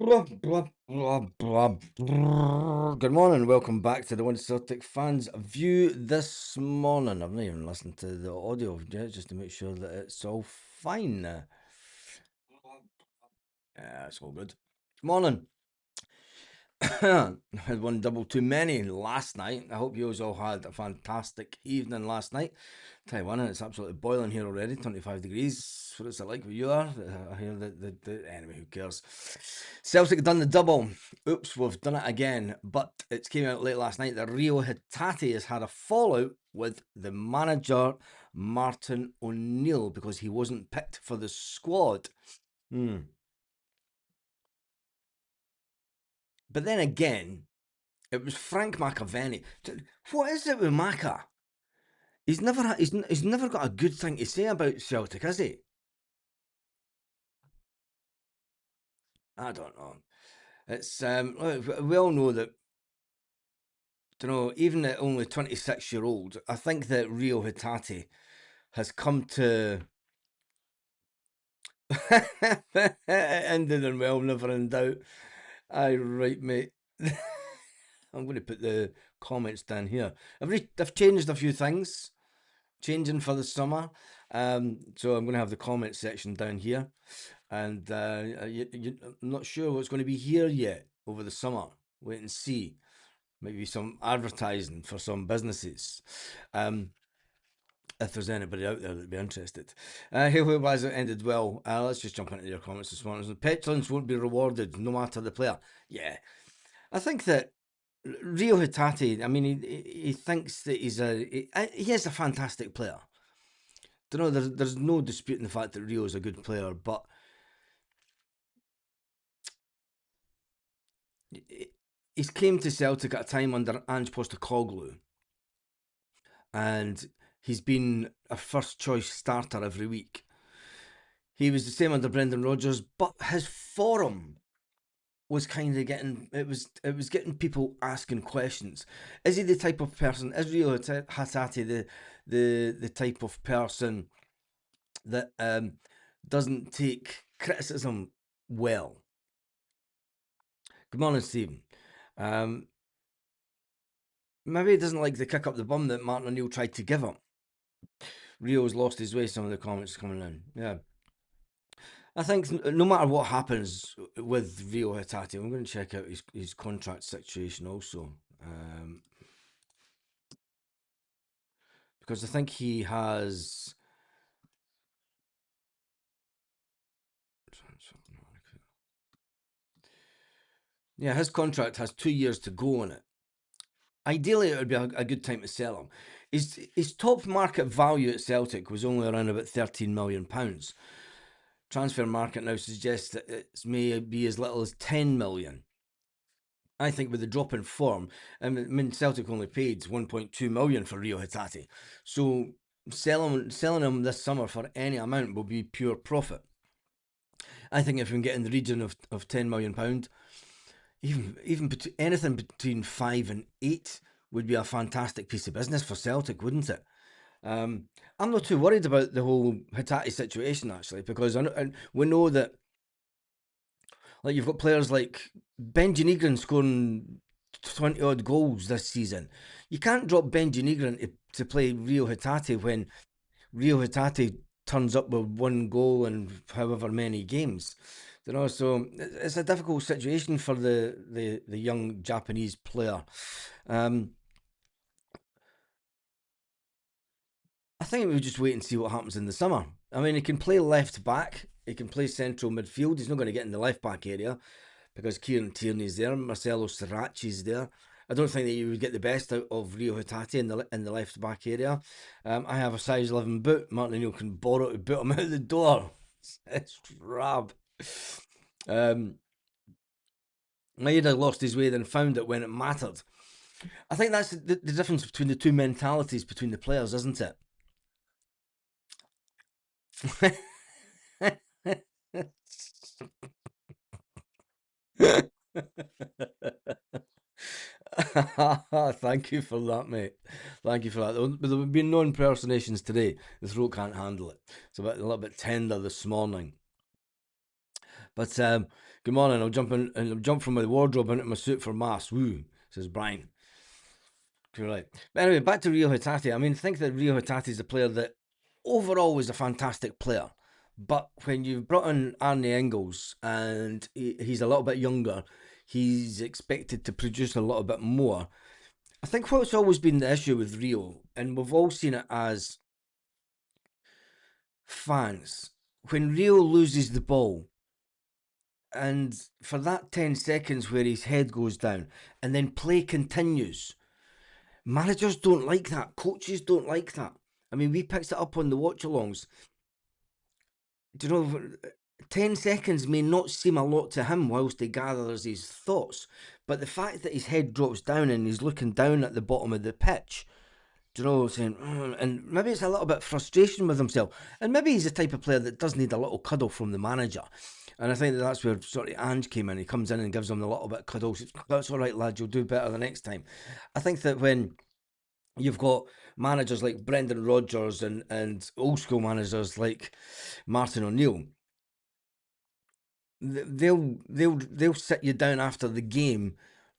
Blah, blah, blah, blah, blah. Good morning, welcome back to the One Celtic Fans View this morning. I've not even listened to the audio yet just to make sure that it's all fine. Yeah, it's all good. Morning. Had one double too many last night. I hope you all had a fantastic evening last night. Tell you one, it's absolutely boiling here already, 25 degrees. What is it like where you are? I hear anyway, who cares? Celtic done the double. Oops, we've done it again. But it came out late last night that Rio Hatate has had a fallout with the manager, Martin O'Neill, because he wasn't picked for the squad. But then again, it was Frank McAvenny. What is it with Macca? He's never got a good thing to say about Celtic, has he? I don't know. It's we all know that. Even at only 26-year-old, I think that Rio Hatate has come to. It ended in well, never in doubt. Aye, right, mate. I'm going to put the comments down here. I've changed a few things. Changing for the summer. So I'm going to have the comment section down here, and I'm not sure what's going to be here yet over the summer. Wait and see. Maybe some advertising for some businesses. If there's anybody out there that'd be interested. Hey, was it ended well? Let's just jump into your comments this morning. Petulance won't be rewarded no matter the player. Yeah, I think that Rio Hatate, I mean, he thinks that he is a fantastic player. There's no disputing the fact that Rio is a good player, but he's came to Celtic at a time under Ange Postecoglou, and he's been a first choice starter every week. He was the same under Brendan Rodgers, but his form was kind of getting getting people asking questions. Is he the type of person? Is Rio Hatate the type of person that doesn't take criticism well? Good morning, Stephen. Maybe he doesn't like the kick up the bum that Martin O'Neill tried to give him. Rio's lost his way, some of the comments coming in. Yeah. I think no matter what happens with Rio Hatate, I'm going to check out his contract situation also. Because I think he has. Yeah, his contract has 2 years to go on it. Ideally, it would be a good time to sell him. His top market value at Celtic was only around about £13 million. Transfer market now suggests that it may be as little as 10 million. I think with the drop in form, I mean Celtic only paid 1.2 million for Rio Hatate, so selling him this summer for any amount will be pure profit. I think if we can get in the region of £10 million, even anything between 5 and 8 would be a fantastic piece of business for Celtic, wouldn't it? I'm not too worried about the whole Hatate situation actually, because we know that like you've got players like Benji Negrin scoring 20 odd goals this season. You can't drop Benji Negrin to play Rio Hatate when Rio Hatate turns up with one goal in however many games. So it's a difficult situation for the young Japanese player. I think we'll just wait and see what happens in the summer. I mean, he can play left back, he can play central midfield. He's not going to get in the left back area because Kieran Tierney's there, Marcelo Srirachi's there. I don't think that you would get the best out of Rio Hatate in the left back area. I have a size 11 boot. Martin O'Neill can borrow to boot him out the door. It's rab. Maeda lost his way, then found it when it mattered. I think that's the difference between the two mentalities between the players, isn't it? Thank you for that, mate. Thank you for that. There have been no impersonations today. The throat can't handle it. It's a little bit tender this morning. But good morning. I'll jump from my wardrobe into my suit for mass. Woo, says Brian. Correct. But anyway, back to Rio Hatate. I mean, I think that Rio Hatate is a player that overall was a fantastic player. But when you've brought in Arne Engels and he's a little bit younger, he's expected to produce a little bit more. I think what's always been the issue with Rio, and we've all seen it as fans, when Rio loses the ball, and for that 10 seconds where his head goes down and then play continues, managers don't like that. Coaches don't like that. I mean, we picked it up on the watch alongs. Do you know, 10 seconds may not seem a lot to him whilst he gathers his thoughts, but the fact that his head drops down and he's looking down at the bottom of the pitch, do you know, saying, and maybe it's a little bit frustration with himself, and maybe he's the type of player that does need a little cuddle from the manager. And I think that's where sort of Ange came in. He comes in and gives him a little bit of cuddle. Says, that's all right, lad, you'll do better the next time. I think that when you've got managers like Brendan Rodgers and old school managers like Martin O'Neill, they'll sit you down after the game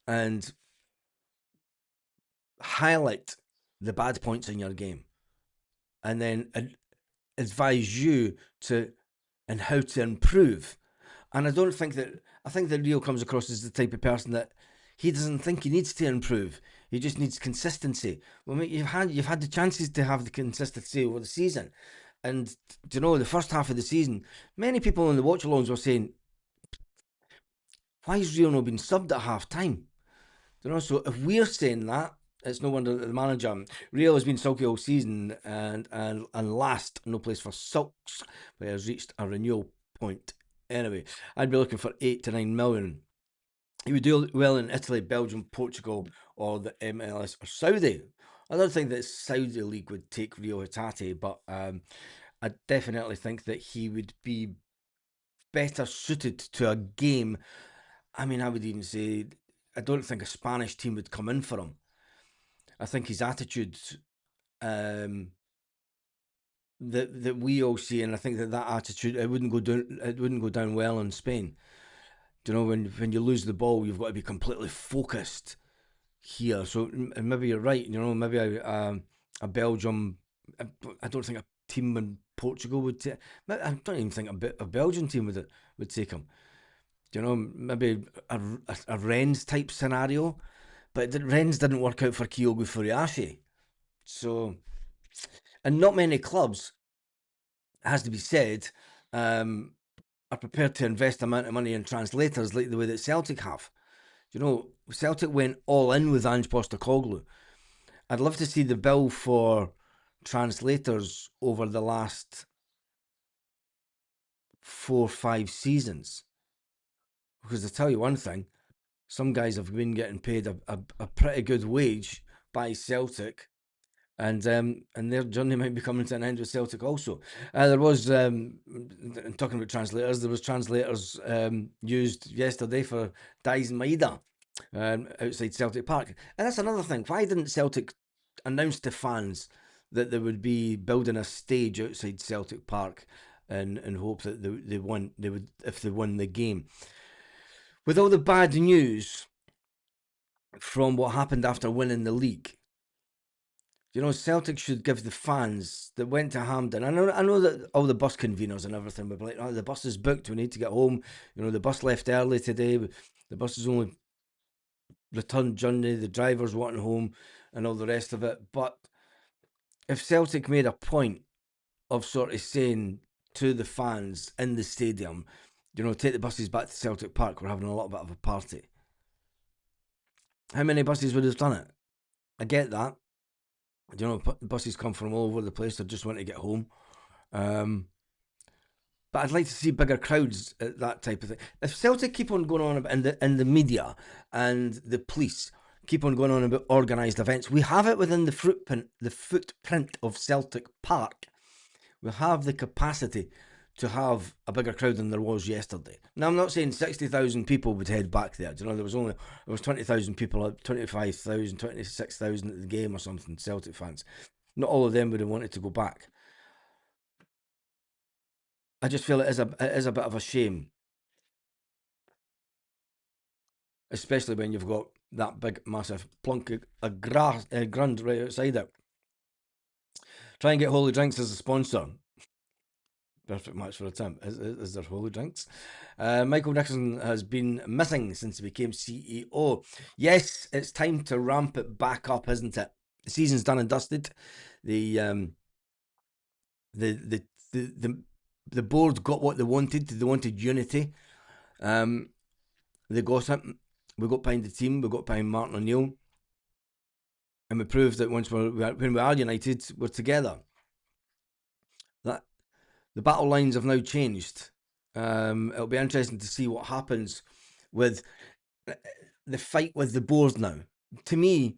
and highlight the bad points in your game, and then advise you to and how to improve. And I think that Rio comes across as the type of person that he doesn't think he needs to improve. He just needs consistency. Well, mate, you've had the chances to have the consistency over the season, and do you know, the first half of the season, many people in the watch alongs were saying, "Why is Rio not being subbed at half time?" Do you know, so if we're saying that, it's no wonder that the manager Rio has been sulky all season, and last, no place for sulks, but has reached a renewal point. Anyway, I'd be looking for 8 to 9 million. He would do well in Italy, Belgium, Portugal, or the MLS or Saudi. I don't think that Saudi league would take Rio Hatate, but I definitely think that he would be better suited to a game. I mean, I would even say I don't think a Spanish team would come in for him. I think his attitude, um, that we all see, and I think that attitude, it wouldn't go down. It wouldn't go down well in Spain. Do you know, when you lose the ball, you've got to be completely focused here. So and maybe you're right. You know, maybe a Belgium. I don't think a team in Portugal would take. I don't even think a Belgian team would take him. Do you know, maybe a Rennes type scenario, but Rennes didn't work out for Kyogo Furiashi. So, and not many clubs, has to be said, are prepared to invest the amount of money in translators like the way that Celtic have. You know, Celtic went all in with Ange Postecoglou. I'd love to see the bill for translators over the last 4 or 5 seasons. Because I tell you one thing, some guys have been getting paid a pretty good wage by Celtic, and their journey might be coming to an end with Celtic also. There was talking about translators. There was translators used yesterday for Daizen Maeda outside Celtic Park, and that's another thing. Why didn't Celtic announce to fans that they would be building a stage outside Celtic Park, and hope that they won? They would, if they won the game. With all the bad news from what happened after winning the league, you know, Celtic should give the fans that went to Hampden. I know that all the bus conveners and everything would be like, "Oh, the bus is booked. We need to get home." You know, the bus left early today. The bus is only return journey. The driver's wanting home, and all the rest of it. But if Celtic made a point of sort of saying to the fans in the stadium, you know, take the buses back to Celtic Park. We're having a little bit of a party. How many buses would have done it? I get that. You know, buses come from all over the place. They just want to get home. But I'd like to see bigger crowds at that type of thing. If Celtic keep on going on about in the media and the police keep on going on about organised events, we have it within the footprint of Celtic Park. We have the capacity to have a bigger crowd than there was yesterday. Now, I'm not saying 60,000 people would head back there. You know, there was 20,000 people, 25,000, 26,000 at the game or something. Celtic fans. Not all of them would have wanted to go back. I just feel it is a bit of a shame especially when you've got that big, massive plunk of grund right outside it. Try and get Holy Drinks as a sponsor. Perfect match for a Tim. Is there Holy Drinks? Michael Nicholson has been missing since he became CEO. Yes, it's time to ramp it back up, isn't it? The season's done and dusted. The board got what they wanted. They wanted unity. They got it. We got behind the team. We got behind Martin O'Neill, and we proved that when we are united, we're together. That the battle lines have now changed. It'll be interesting to see what happens with the fight with the board now. To me,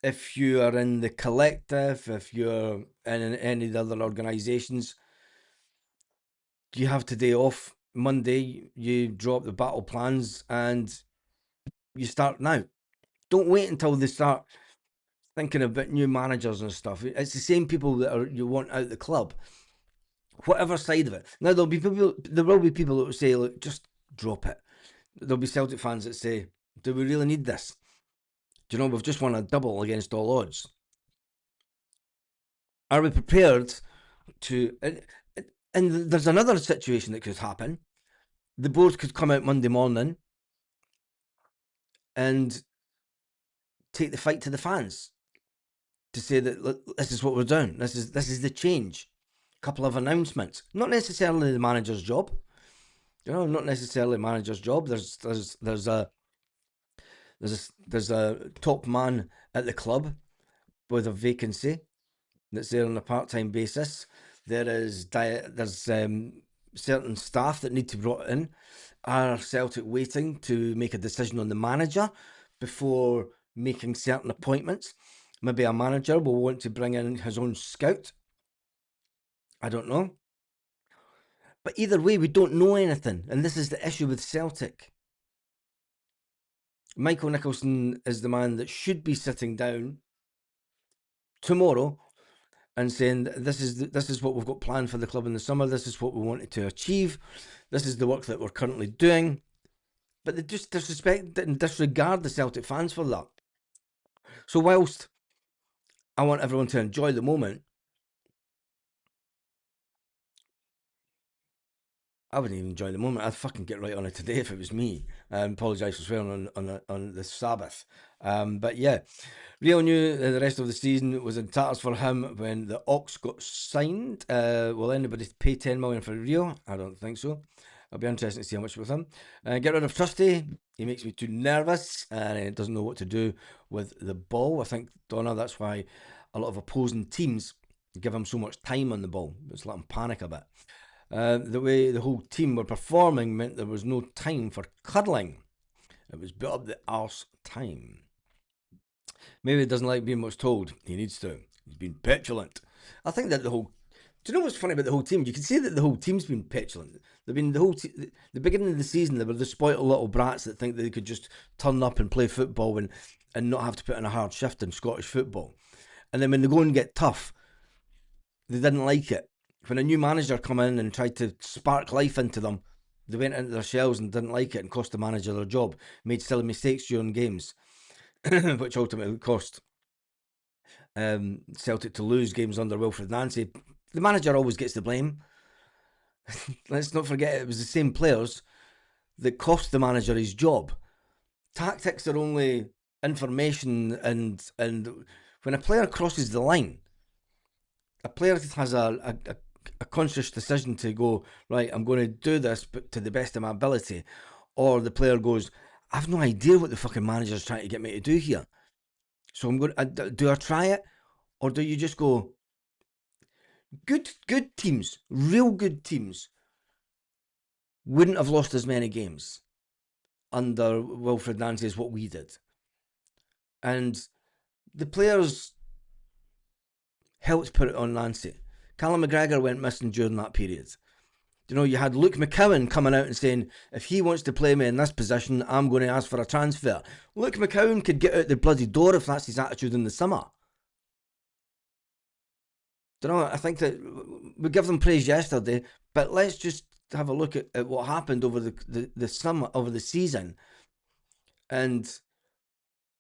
if you are in the collective, if you're in any of the other organisations, you have today off. Monday, you drop the battle plans and you start now. Don't wait until they start thinking about new managers and stuff. It's the same people that you want out the club, whatever side of it. Now there will be people that will say, look, just drop it. There'll be Celtic fans that say, do we really need this? Do you know, we've just won a double against all odds. Are we prepared to... And there's another situation that could happen. The board could come out Monday morning and take the fight to the fans to say that, look, this is what we're doing. This is the change. A couple of announcements. Not necessarily the manager's job. You know, not necessarily manager's job. There's a top man at the club with a vacancy that's there on a part-time basis. There's certain staff that need to be brought in. Are Celtic waiting to make a decision on the manager before making certain appointments? Maybe a manager will want to bring in his own scout. I don't know. But either way, we don't know anything. And this is the issue with Celtic. Michael Nicholson is the man that should be sitting down tomorrow and saying, this is what we've got planned for the club in the summer. This is what we wanted to achieve. This is the work that we're currently doing. But they just disrespect and disregard the Celtic fans for that. So whilst I want everyone to enjoy the moment, I wouldn't even enjoy the moment. I'd fucking get right on it today if it was me. Apologise for swearing on the Sabbath. But yeah, Rio knew the rest of the season was in tatters for him when the Ox got signed. Will anybody pay 10 million for Rio? I don't think so. It'll be interesting to see how much with him. Get rid of Trusty. He makes me too nervous and he doesn't know what to do with the ball. I think, Donna, that's why a lot of opposing teams give him so much time on the ball. It's let him panic a bit. The way the whole team were performing meant there was no time for cuddling. It was built up the arse time. Maybe he doesn't like being what's told. He needs to. He's been petulant. I think that the whole... Do you know what's funny about the whole team? You can see that the whole team's been petulant. They've been the beginning of the season, they were the spoiled little brats that think that they could just turn up and play football and not have to put in a hard shift in Scottish football. And then when they go and get tough, they didn't like it. When a new manager come in and tried to spark life into them, they went into their shells and didn't like it and cost the manager their job. Made silly mistakes during games, which ultimately cost Celtic to lose games under Wilfred Nancy. The manager always gets the blame. Let's not forget it was the same players that cost the manager his job. Tactics are only information, and when a player crosses the line, a player has a conscious decision to go, right, I'm going to do this but to the best of my ability. Or the player goes, I've no idea what the fucking manager's trying to get me to do here. So I'm going to, do I try it? Or do you just go, good teams, real good teams, wouldn't have lost as many games under Wilfred Nancy as what we did. And the players helped put it on Nancy. Callum McGregor went missing during that period. You know, you had Luke McCowan coming out and saying, if he wants to play me in this position, I'm going to ask for a transfer. Luke McCowan could get out the bloody door if that's his attitude in the summer. You know, I think that we give them praise yesterday, but let's just have a look at what happened over the summer, over the season. And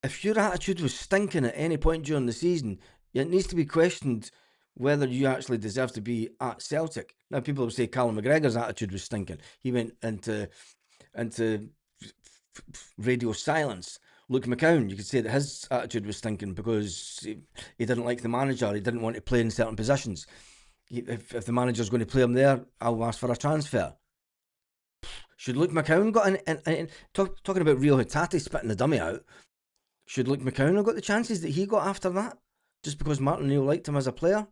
if your attitude was stinking at any point during the season, it needs to be questioned whether you actually deserve to be at Celtic. Now, people will say Callum McGregor's attitude was stinking. He went into radio silence. Luke McCown, you could say that his attitude was stinking because he didn't like the manager. He didn't want to play in certain positions. If the manager's going to play him there, I'll ask for a transfer. Should Luke McCown got talking about Rio Hatate spitting the dummy out? Should Luke McCown have got the chances that he got after that? Just because Martin O'Neill liked him as a player?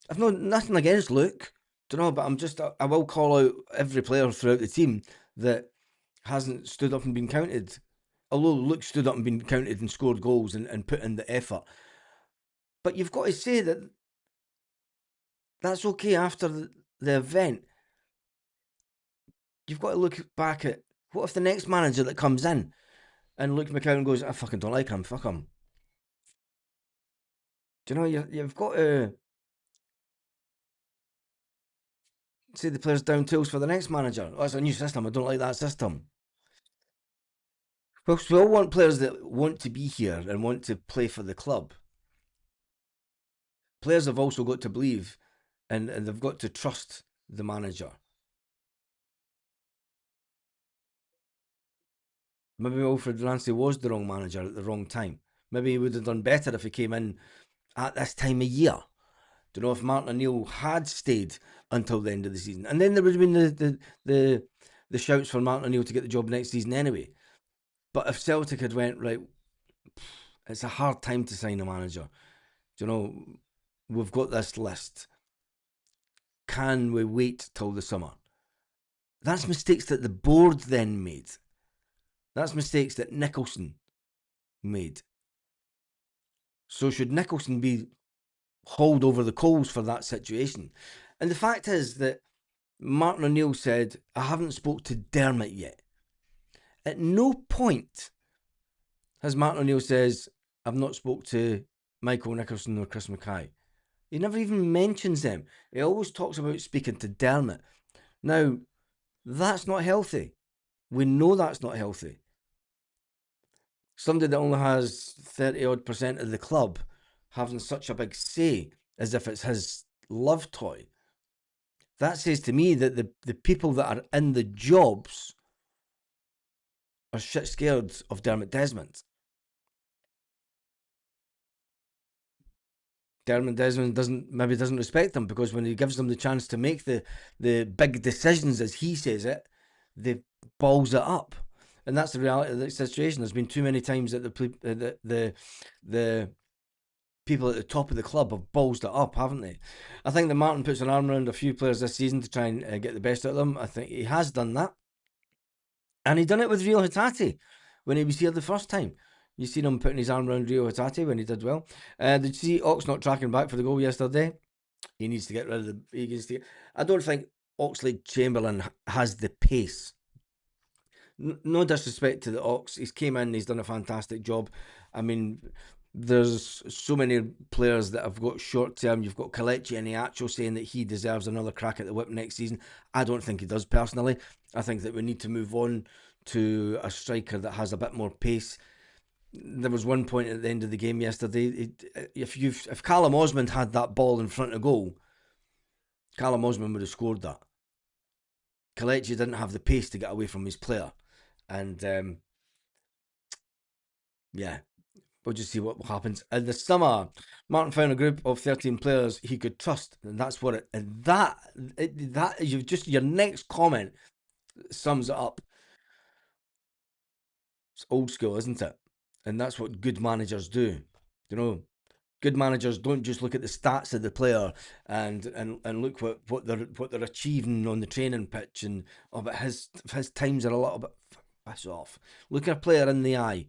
I've nothing against Luke, don't know, but I will call out every player throughout the team that hasn't stood up and been counted. Although Luke stood up and been counted and scored goals and put in the effort. But you've got to say that that's okay after the event. You've got to look back at, what if the next manager that comes in and Luke McCown goes, I fucking don't like him, fuck him. Do you know, you've got to say the players down tools for the next manager. Oh, it's a new system, I don't like that system. Well, we all want players that want to be here and want to play for the club. Players have also got to believe and they've got to trust the manager. Maybe Wilfred Nancy was the wrong manager at the wrong time. Maybe he would have done better if he came in at this time of year. Don't know if Martin O'Neill had stayed until the end of the season, and then there would have been the shouts for Martin O'Neill to get the job next season anyway. But if Celtic had went right, it's a hard time to sign a manager. Do you know, we've got this list. Can we wait till the summer? That's mistakes that the board then made. That's mistakes that Nicholson made. So should Nicholson be hauled over the coals for that situation? And the fact is that Martin O'Neill said, I haven't spoke to Dermot yet. At no point has Martin O'Neill says, I've not spoke to Michael Nicholson or Chris Mackay. He never even mentions them. He always talks about speaking to Dermot. Now, that's not healthy. We know that's not healthy. Somebody that only has 30% of the club having such a big say as if it's his love toy. That says to me that the people that are in the jobs are shit scared of Dermot Desmond. Dermot Desmond doesn't respect them because when he gives them the chance to make the big decisions, as he says it, they balls it up. And that's the reality of the situation. There's been too many times that the people at the top of the club have ballsed it up, haven't they? I think that Martin puts an arm around a few players this season to try and get the best out of them. I think he has done that. And he done it with Rio Hatate when he was here the first time. You seen him putting his arm around Rio Hatate when he did well. Did you see Ox not tracking back for the goal yesterday? He needs to get rid of I don't think Oxlade-Chamberlain has the pace. No disrespect to the Ox. He's came in, he's done a fantastic job. I mean, there's so many players that have got short term. You've got Kelechi and Iheanacho saying that he deserves another crack at the whip next season. I don't think he does personally. I think that we need to move on to a striker that has a bit more pace. There was one point at the end of the game yesterday. If Callum Osmond had that ball in front of goal, Callum Osmond would have scored that. Kelechi didn't have the pace to get away from his player, and yeah, we'll just see what happens. In the summer, Martin found a group of 13 players he could trust, and that's what it. And that you've just your next comment sums it up. It's old school, isn't it? And that's what good managers do. You know, good managers don't just look at the stats of the player and look what they're achieving on the training pitch and but his times are a little bit piss off. Look at a player in the eye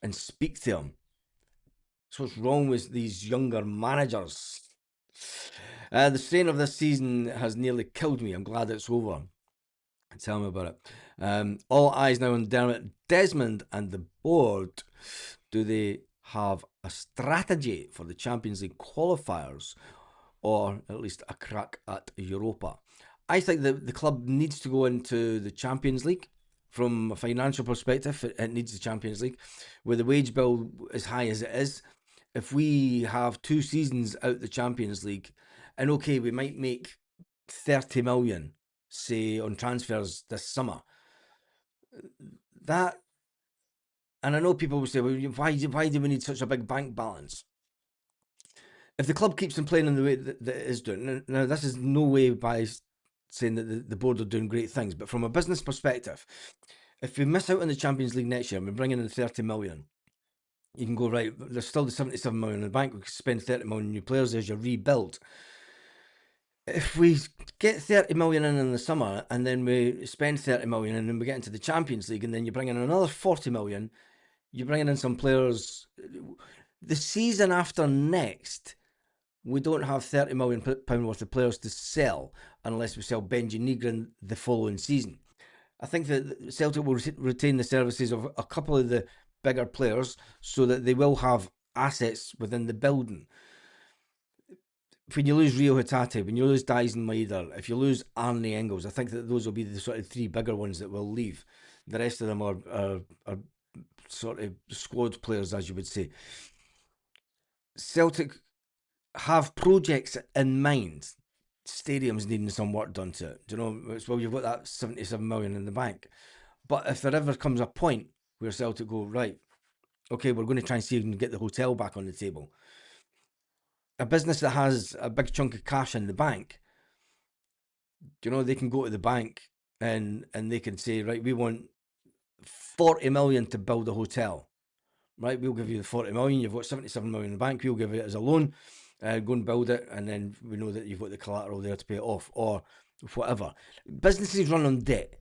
and speak to him. That's what's wrong with these younger managers. The strain of this season has nearly killed me. I'm glad it's over. Tell me about it. All eyes now on Dermot Desmond and the board. Do they have a strategy for the Champions League qualifiers, or at least a crack at Europa? I think that the club needs to go into the Champions League from a financial perspective, it needs the Champions League. With the wage bill as high as it is, if we have 2 seasons out the Champions League, and okay, we might make 30 million, say, on transfers this summer. That, and I know people will say, well, why do we need such a big bank balance? If the club keeps on playing in the way that it is doing, now this is no way by saying that the board are doing great things, but from a business perspective, if we miss out on the Champions League next year and we're bringing in 30 million, you can go, right, there's still the 77 million in the bank, we can spend 30 million new players as you rebuild. If we get 30 million in the summer and then we spend 30 million and then we get into the Champions League and then you bring in another 40 million, you're bringing in some players. The season after next, we don't have £30 million worth of players to sell unless we sell Benji Negrin the following season. I think that Celtic will retain the services of a couple of the bigger players so that they will have assets within the building. When you lose Rio Hatate, when you lose Dyson Maeder, if you lose Arne Engels, I think that those will be the sort of 3 bigger ones that will leave. The rest of them are sort of squad players, as you would say. Celtic have projects in mind. Stadium's needing some work done to it. Do you know? It's, well, you've got that 77 million in the bank. But if there ever comes a point where Celtic go, right, okay, we're going to try and see if we can get the hotel back on the table. A business that has a big chunk of cash in the bank, you know, they can go to the bank and they can say, right, we want 40 million to build a hotel. Right, we'll give you the 40 million, you've got 77 million in the bank, we'll give it as a loan, go and build it, and then we know that you've got the collateral there to pay it off, or whatever. Businesses run on debt.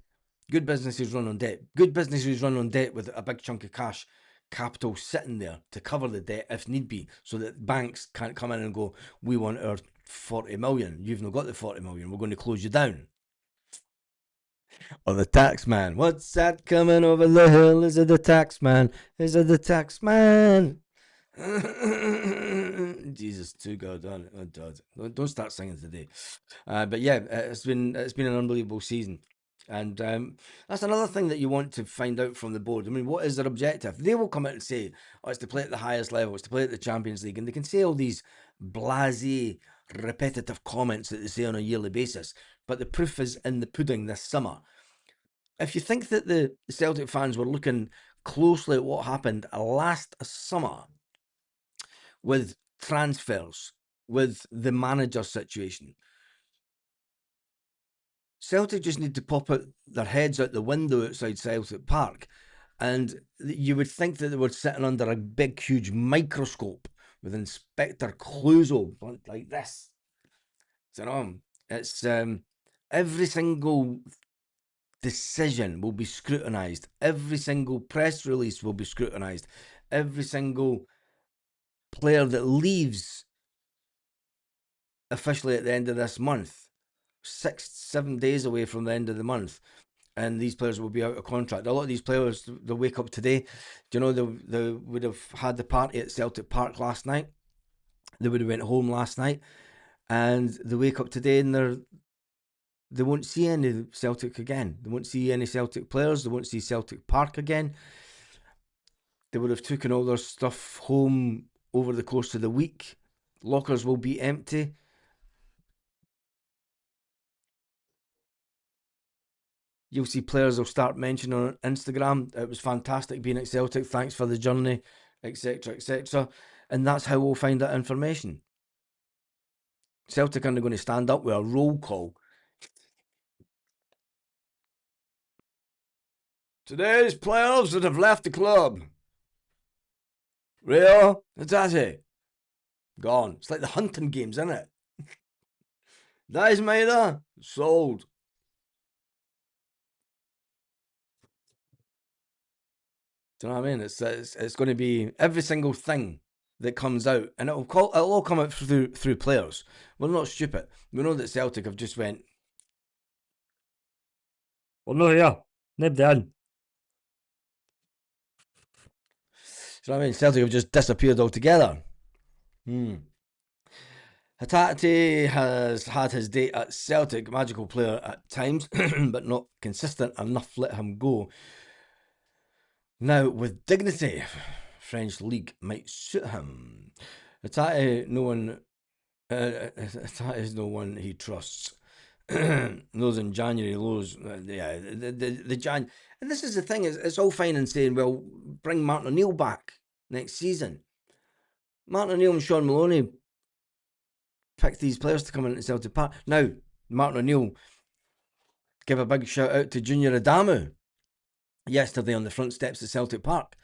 Good businesses run on debt. Good businesses run on debt with a big chunk of cash capital sitting there to cover the debt if need be, so that banks can't come in and go, we want our 40 million, you've not got the 40 million, we're going to close you down. Or the tax man. What's that coming over the hill? Is it the tax man? Is it the tax man? Jesus, too good. Don't start singing today. But yeah, it's been an unbelievable season. And that's another thing that you want to find out from the board. I mean, what is their objective? They will come out and say, oh, it's to play at the highest level, it's to play at the Champions League. And they can say all these blasé, repetitive comments that they say on a yearly basis. But the proof is in the pudding this summer. If you think that the Celtic fans were looking closely at what happened last summer with transfers, with the manager situation, Celtic just need to pop out their heads out the window outside Celtic Park, and you would think that they were sitting under a big, huge microscope with Inspector Clouseau like this. You know, it's every single decision will be scrutinised. Every single press release will be scrutinised. Every single player that leaves officially at the end of this month, 6-7 days away from the end of the month, and these players will be out of contract. A lot of these players, they'll wake up today. Do you know, they would have had the party at Celtic Park last night. They would have went home last night, and they wake up today and they won't see any Celtic again. They won't see any Celtic players. They won't see Celtic Park again. They would have taken all their stuff home over the course of the week. Lockers will be empty. You'll see players will start mentioning on Instagram, it was fantastic being at Celtic, thanks for the journey, etc., etc. And that's how we'll find that information. Celtic aren't going to stand up with a roll call. Today's players that have left the club. Rio Hatate. Gone. It's like the hunting games, isn't it? Dyson Maeder. Sold. Do you know what I mean? It's going to be every single thing that comes out, and it'll all come out through players. We're not stupid. We know that Celtic have just went, well, no, yeah, nib in. Do you know what I mean? Celtic have just disappeared altogether. Hatate has had his day at Celtic, magical player at times, but not consistent enough. Let him go. Now, with dignity, French league might suit him. Hatate, Hatate is no one he trusts. Those in January lows, yeah, the Jan, and this is the thing: is it's all fine and saying, well, bring Martin O'Neill back next season. Martin O'Neill and Sean Maloney picked these players to come into Celtic Park. Now, Martin O'Neill give a big shout out to Junior Adamu yesterday on the front steps of Celtic Park,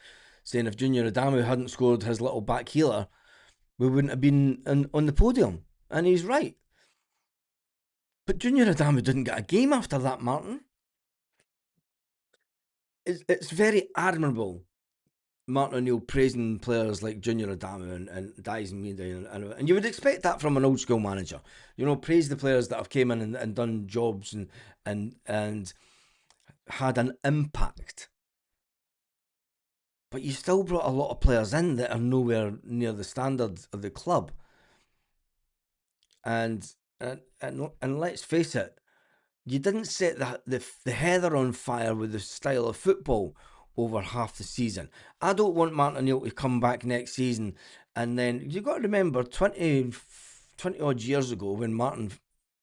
saying if Junior Adamu hadn't scored his little back healer, we wouldn't have been on the podium. And he's right. But Junior Adamu didn't get a game after that, Martin. It's very admirable, Martin O'Neill praising players like Junior Adamu and Dyson Media, and you would expect that from an old school manager. You know, praise the players that have came in and done jobs and had an impact. But you still brought a lot of players in that are nowhere near the standards of the club. And let's face it, you didn't set the heather on fire with the style of football over half the season. I don't want Martin O'Neill to come back next season, and then you've got to remember 20 odd years ago when Martin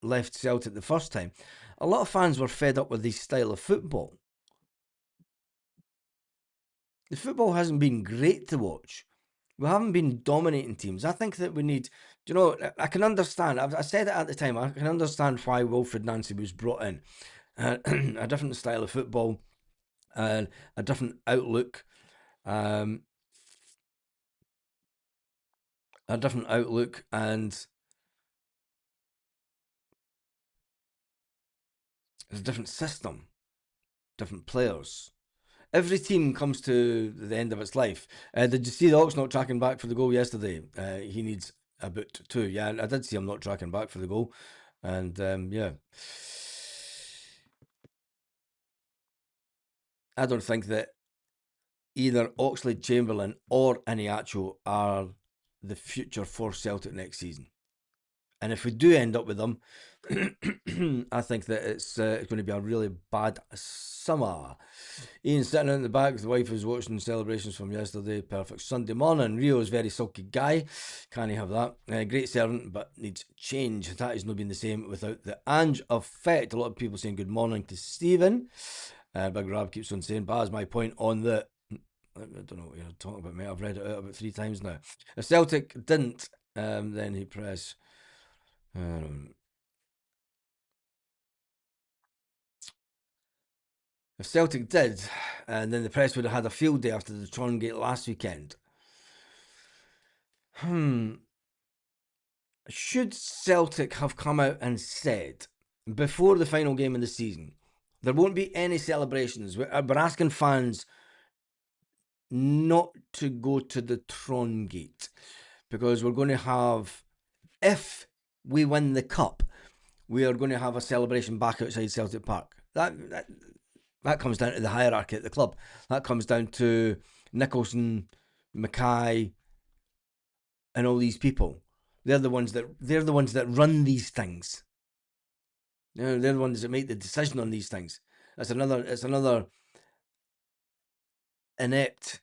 left Celtic the first time, a lot of fans were fed up with this style of football. The football hasn't been great to watch. We haven't been dominating teams. I think that we need, you know, I can understand. I said it at the time. I can understand why Wilfred Nancy was brought in. A different style of football and a different outlook. A different outlook and a different system, different players. Every team comes to the end of its life. Did you see the Ox not tracking back for the goal yesterday? He needs a boot too. Yeah, I did see him not tracking back for the goal. And yeah. I don't think that either Oxlade-Chamberlain or Iniacho are the future for Celtic next season. And if we do end up with them, I think that it's going to be a really bad summer. Ian sitting in the back, the wife was watching celebrations from yesterday. Perfect Sunday morning. Rio is a very sulky guy. Can't he have that? Great servant, but needs change. That has not been the same without the Ange effect. A lot of people saying good morning to Stephen. Big Rab keeps on saying, Baz, my point on the... I don't know what you're talking about, mate. I've read it out about 3 times now. If Celtic didn't, then he press... if Celtic did, and then the press would have had a field day after the Tron Gate last weekend. Should Celtic have come out and said before the final game of the season, there won't be any celebrations. We're asking fans not to go to the Tron Gate because we're going to have, if we win the cup, we are going to have a celebration back outside Celtic Park. That comes down to the hierarchy at the club. That comes down to Nicholson, Mackay, and all these people. They're the ones that run these things. You know, they're the ones that make the decision on these things. It's another inept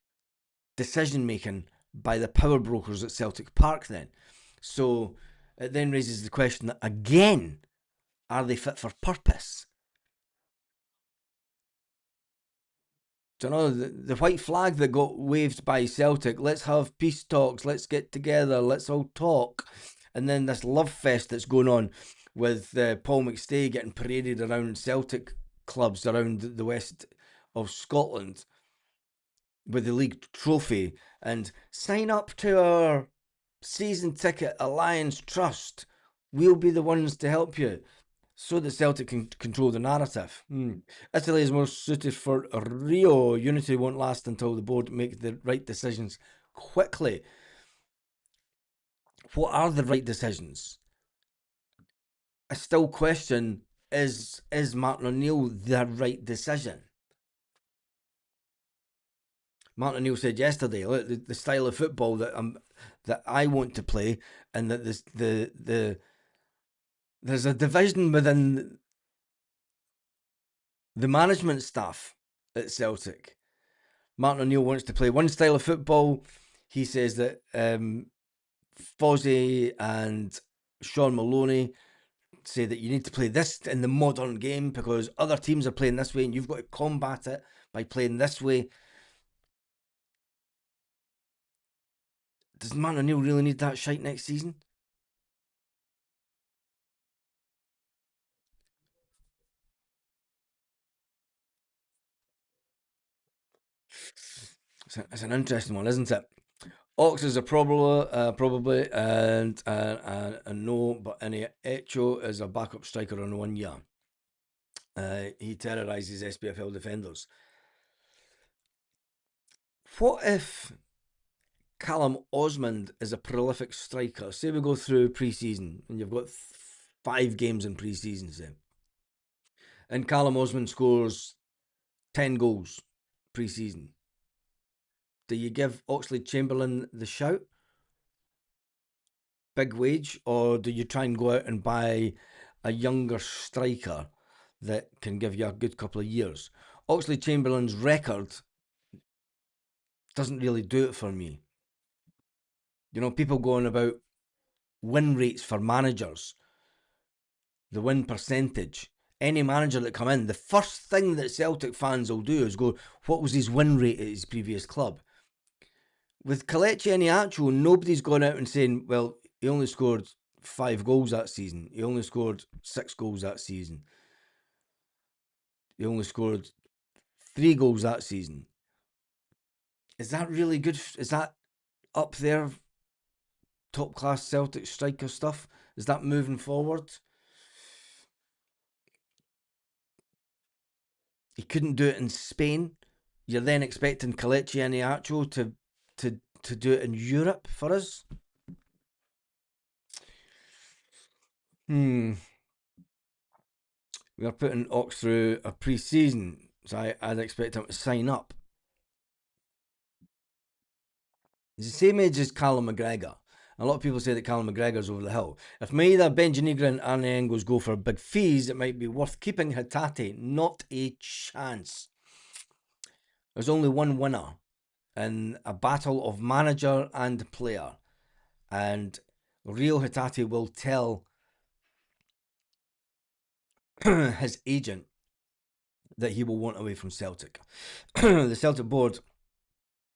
decision making by the power brokers at Celtic Park then. So it then raises the question that again, are they fit for purpose? Do you know, the white flag that got waved by Celtic, let's have peace talks, let's get together, let's all talk. And then this love fest that's going on with Paul McStay getting paraded around Celtic clubs around the west of Scotland with the league trophy and sign up to our season ticket Alliance Trust. We'll be the ones to help you. So that Celtic can control the narrative. Italy is more suited for Rio. Unity won't last until the board make the right decisions quickly. What are the right decisions? I still question, is Martin O'Neill the right decision? Martin O'Neill said yesterday, look, the style of football that I want to play, and that there's a division within the management staff at Celtic. Martin O'Neill wants to play one style of football. He says that Fozzie and Sean Maloney say that you need to play this in the modern game because other teams are playing this way and you've got to combat it by playing this way. Does Martin O'Neill really need that shite next season? It's an interesting one, isn't it? Ox is a probably, and no, but any Echo is a backup striker on 1 year. He terrorises SPFL defenders. What if Callum Osmond is a prolific striker? Say we go through pre-season and you've got 5 games in pre-season, say, and Callum Osmond scores 10 goals pre-season. Do you give Oxlade-Chamberlain the shout? Big wage, or do you try and go out and buy a younger striker that can give you a good couple of years? Oxlade-Chamberlain's record doesn't really do it for me. You know, people going about win rates for managers, the win percentage. Any manager that come in, the first thing that Celtic fans will do is go, what was his win rate at his previous club? With Kelechi Iheanacho, nobody's gone out and saying, well, he only scored 5 goals that season. He only scored 6 goals that season. He only scored 3 goals that season. Is that really good? Is that up there, top class Celtic striker stuff? Is that moving forward? He couldn't do it in Spain. You're then expecting Kelechi Iheanacho to do it in Europe for us? We are putting Ox through a pre-season, so I'd expect him to sign up. He's the same age as Callum McGregor. A lot of people say that Callum McGregor's over the hill. If Maeda, Benjanigra and Arne Engels go for big fees, it might be worth keeping Hatate. Not a chance. There's only one winner in a battle of manager and player. And Rio Hatate will tell his agent that he will want away from Celtic. The Celtic board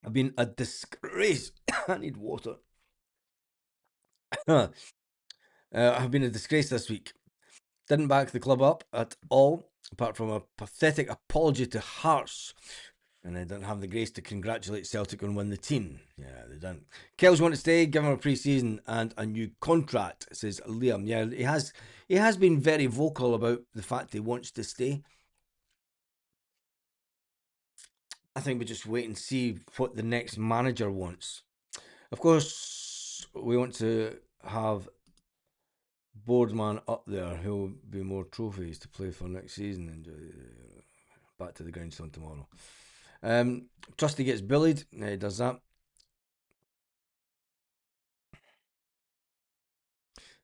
have been a disgrace. I need water. Have been a disgrace this week. Didn't back the club up at all, apart from a pathetic apology to Hearts. And they didn't have the grace to congratulate Celtic on winning the team. Yeah, they didn't. Kells want to stay, give him a pre-season and a new contract, says Liam. Yeah, he has been very vocal about the fact he wants to stay. I think we just wait and see what the next manager wants. Of course, we want to have Boardman up there who'll be more trophies to play for next season. And back to the grindstone tomorrow. Trusty gets bullied. He does that.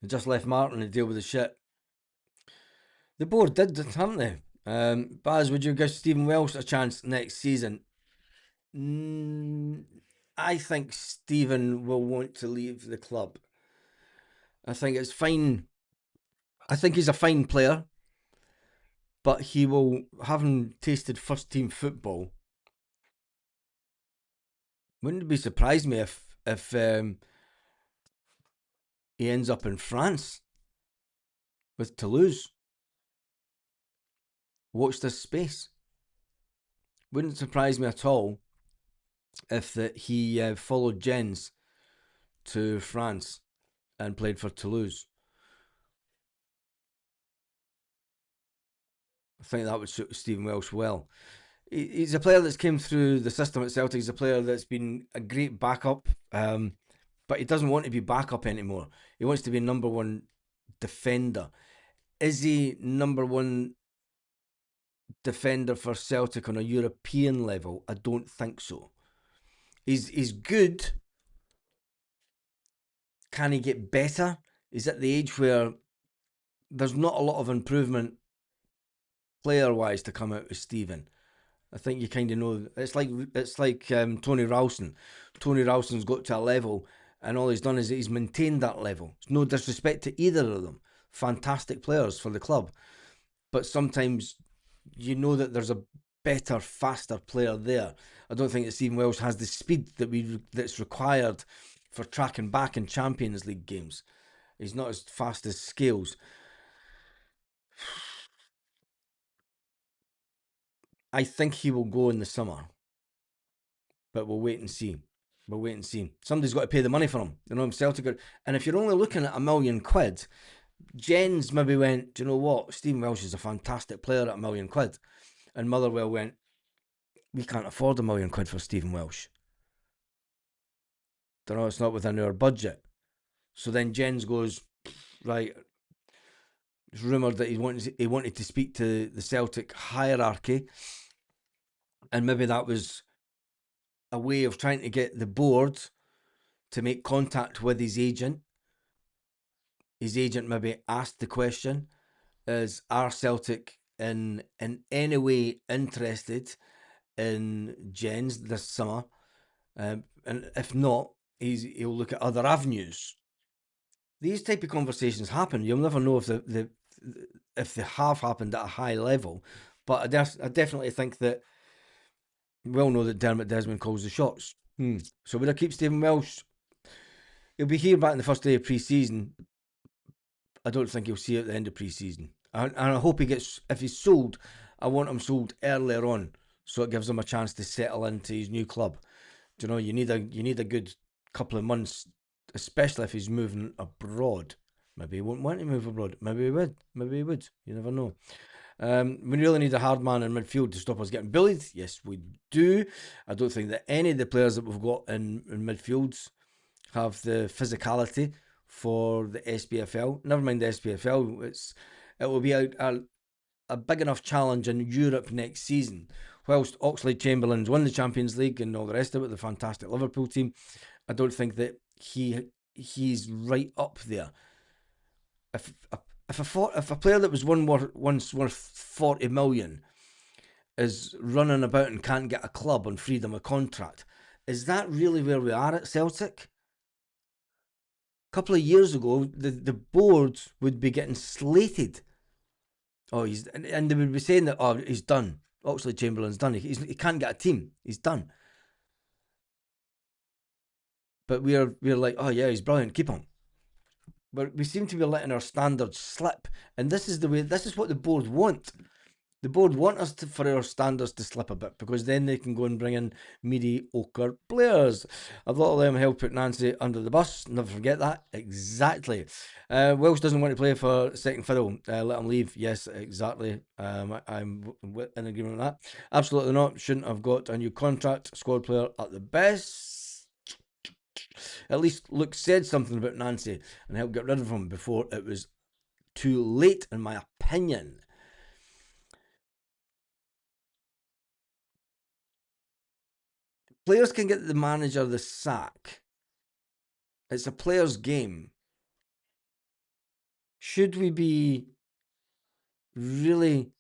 They just left Martin to deal with the shit. The board did, haven't they? Baz, would you give Stephen Welsh a chance next season? I think Stephen will want to leave the club. I think it's fine. I think he's a fine player, but he will, having tasted first team football, wouldn't it be surprised me if he ends up in France with Toulouse. Watch this space. Wouldn't surprise me at all if he followed Jens to France and played for Toulouse. I think that would suit Stephen Welsh well. He's a player that's came through the system at Celtic. He's a player that's been a great backup, but he doesn't want to be backup anymore. He wants to be number one defender. Is he number one defender for Celtic on a European level? I don't think so. He's good. Can he get better? He's at the age where there's not a lot of improvement player-wise to come out with Stephen. I think you kind of know it's like Tony Ralston. Tony Ralston's got to a level, and all he's done is he's maintained that level. It's no disrespect to either of them. Fantastic players for the club, but sometimes you know that there's a better, faster player there. I don't think that Stephen Welsh has the speed that's required for tracking back in Champions League games. He's not as fast as Scales. I think he will go in the summer, but we'll wait and see. We'll wait and see. Somebody's got to pay the money for him. You know, Celtic are, and if you're only looking at £1,000,000, Jens maybe went, do you know what? Stephen Welsh is a fantastic player at £1,000,000. And Motherwell went, we can't afford £1,000,000 for Stephen Welsh. You know, it's not within our budget. So then Jens goes, right, it's rumoured that he wanted to speak to the Celtic hierarchy, and maybe that was a way of trying to get the board to make contact with his agent. His agent maybe asked the question, is are Celtic in any way interested in Jens this summer? And if not, he'll look at other avenues. These type of conversations happen. You'll never know if they have happened at a high level, but I definitely think that we all know that Dermot Desmond calls the shots. So would I keep Stephen Welsh? He'll be here back in the first day of pre-season. I don't think he'll see it at the end of pre-season. And I hope he gets, if he's sold, I want him sold earlier on, so it gives him a chance to settle into his new club. Do you know, you need a good couple of months, especially if he's moving abroad. Maybe he won't want to move abroad. Maybe he would. Maybe he would. You never know. We really need a hard man in midfield to stop us getting bullied. Yes, we do. I don't think that any of the players that we've got in midfields have the physicality for the SPFL. Never mind the SPFL. It will be a big enough challenge in Europe next season. Whilst Oxlade-Chamberlain's won the Champions League and all the rest of it, the fantastic Liverpool team, I don't think that he's right up there. If a player that was once worth 40 million is running about and can't get a club on freedom of contract, is that really where we are at Celtic? A couple of years ago, the board would be getting slated. Oh, and they would be saying that, oh, he's done. Oxlade-Chamberlain's done. He can't get a team. He's done. But we're like, oh yeah, he's brilliant. Keep him. But we seem to be letting our standards slip, and this is what the board want. The board want us for our standards to slip a bit, because then they can go and bring in mediocre players. A lot of them help put Nancy under the bus. Never forget that. Exactly. Welsh doesn't want to play for second fiddle. Let him leave. Yes, exactly. I'm in agreement with that. Absolutely not. Shouldn't have got a new contract. Squad player at the best. At least Luke said something about Nancy and helped get rid of him before it was too late, in my opinion. Players can get the manager the sack. It's a player's game. Should we be really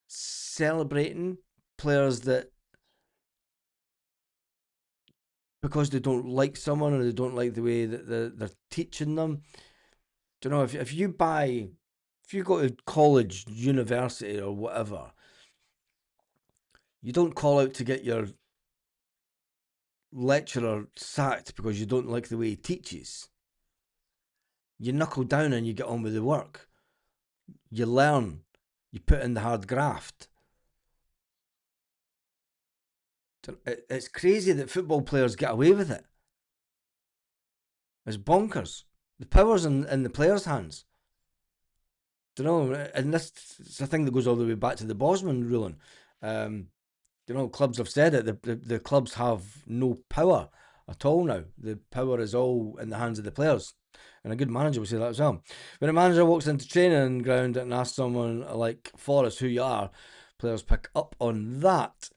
celebrating players that, because they don't like someone or they don't like the way that they're teaching them? Do you know, if you go to college, university, or whatever, you don't call out to get your lecturer sacked because you don't like the way he teaches. You knuckle down and you get on with the work. You learn. You put in the hard graft. It's crazy that football players get away with it. It's bonkers. The power's in the players' hands. Do you know? And this is a thing that goes all the way back to the Bosman ruling. You know, clubs have said it. The clubs have no power at all now. The power is all in the hands of the players. And a good manager will say that as well. When a manager walks into training ground and asks someone like Forrest who you are, players pick up on that.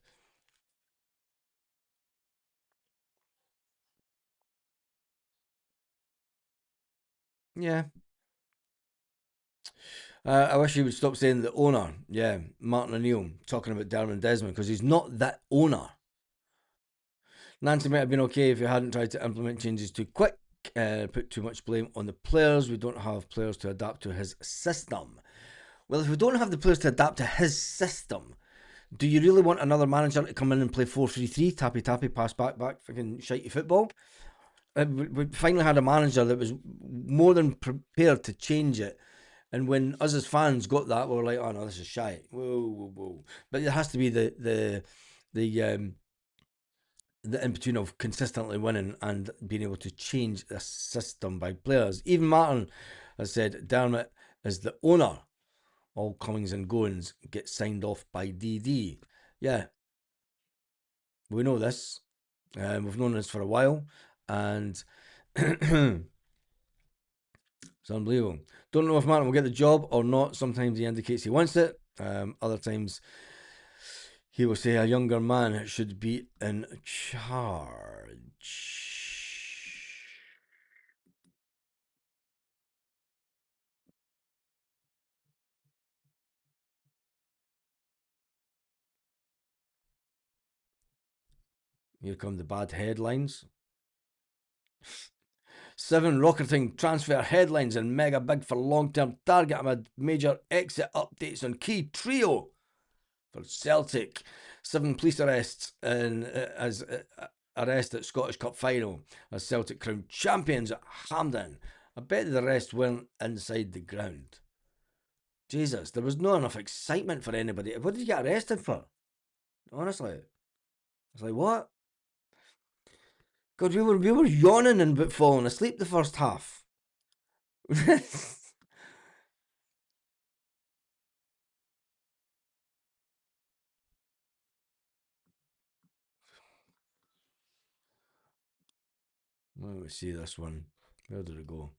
Yeah. I wish he would stop saying the owner. Yeah, Martin O'Neill talking about Dermot Desmond because he's not that owner. Nancy might have been okay if he hadn't tried to implement changes too quick, put too much blame on the players. We don't have players to adapt to his system. Well, if we don't have the players to adapt to his system, do you really want another manager to come in and play 4-3-3, tappy tappy, pass back, fucking shitey football? We finally had a manager that was more than prepared to change it. And when us as fans got that, we were like, "Oh no, this is shite." Whoa, whoa, whoa! But there has to be the in between of consistently winning and being able to change the system by players. Even Martin has said, Dermot is the owner. All comings and goings get signed off by DD. Yeah, we know this. We've known this for a while, and it's unbelievable. Don't know if Martin will get the job or not. Sometimes he indicates he wants it. Other times he will say a younger man should be in charge. Here come the bad headlines. 7 rocketing transfer headlines and mega big for long-term target amid major exit updates on key trio for Celtic. 7 police arrests as arrest at Scottish Cup final as Celtic crowned champions at Hampden. I bet the rest weren't inside the ground. Jesus, there was not enough excitement for anybody. What did you get arrested for? Honestly, it's like what? God, we were yawning and falling asleep the first half. Let me see this one. Where did it go?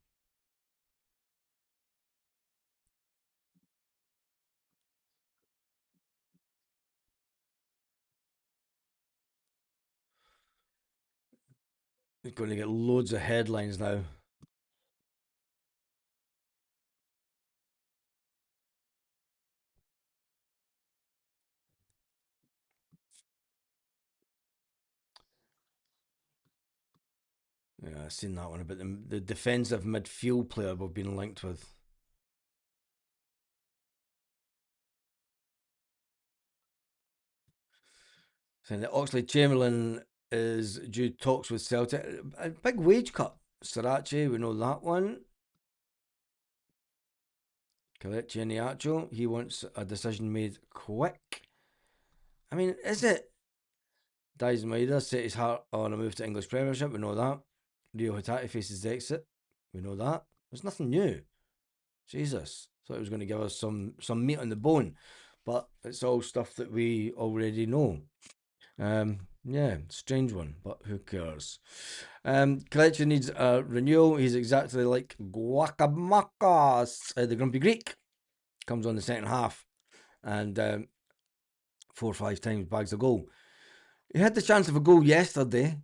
It's going to get loads of headlines now. Yeah, I've seen that one about the defensive midfield player we've been linked with. Saying that Oxley Chamberlain is due talks with Celtic. A big wage cut. Sriracha, we know that one. Kelechi Iheanacho, he wants a decision made quick. I mean, is it? Daizen Maeda set his heart on a move to English Premiership. We know that. Rio Hatate faces the exit. We know that. There's nothing new. Jesus, thought it was going to give us some meat on the bone, but it's all stuff that we already know. Yeah, strange one, but who cares? Kelechi needs a renewal. He's exactly like Guacamacas, the Grumpy Greek. Comes on the second half, and 4 or 5 times bags a goal. He had the chance of a goal yesterday.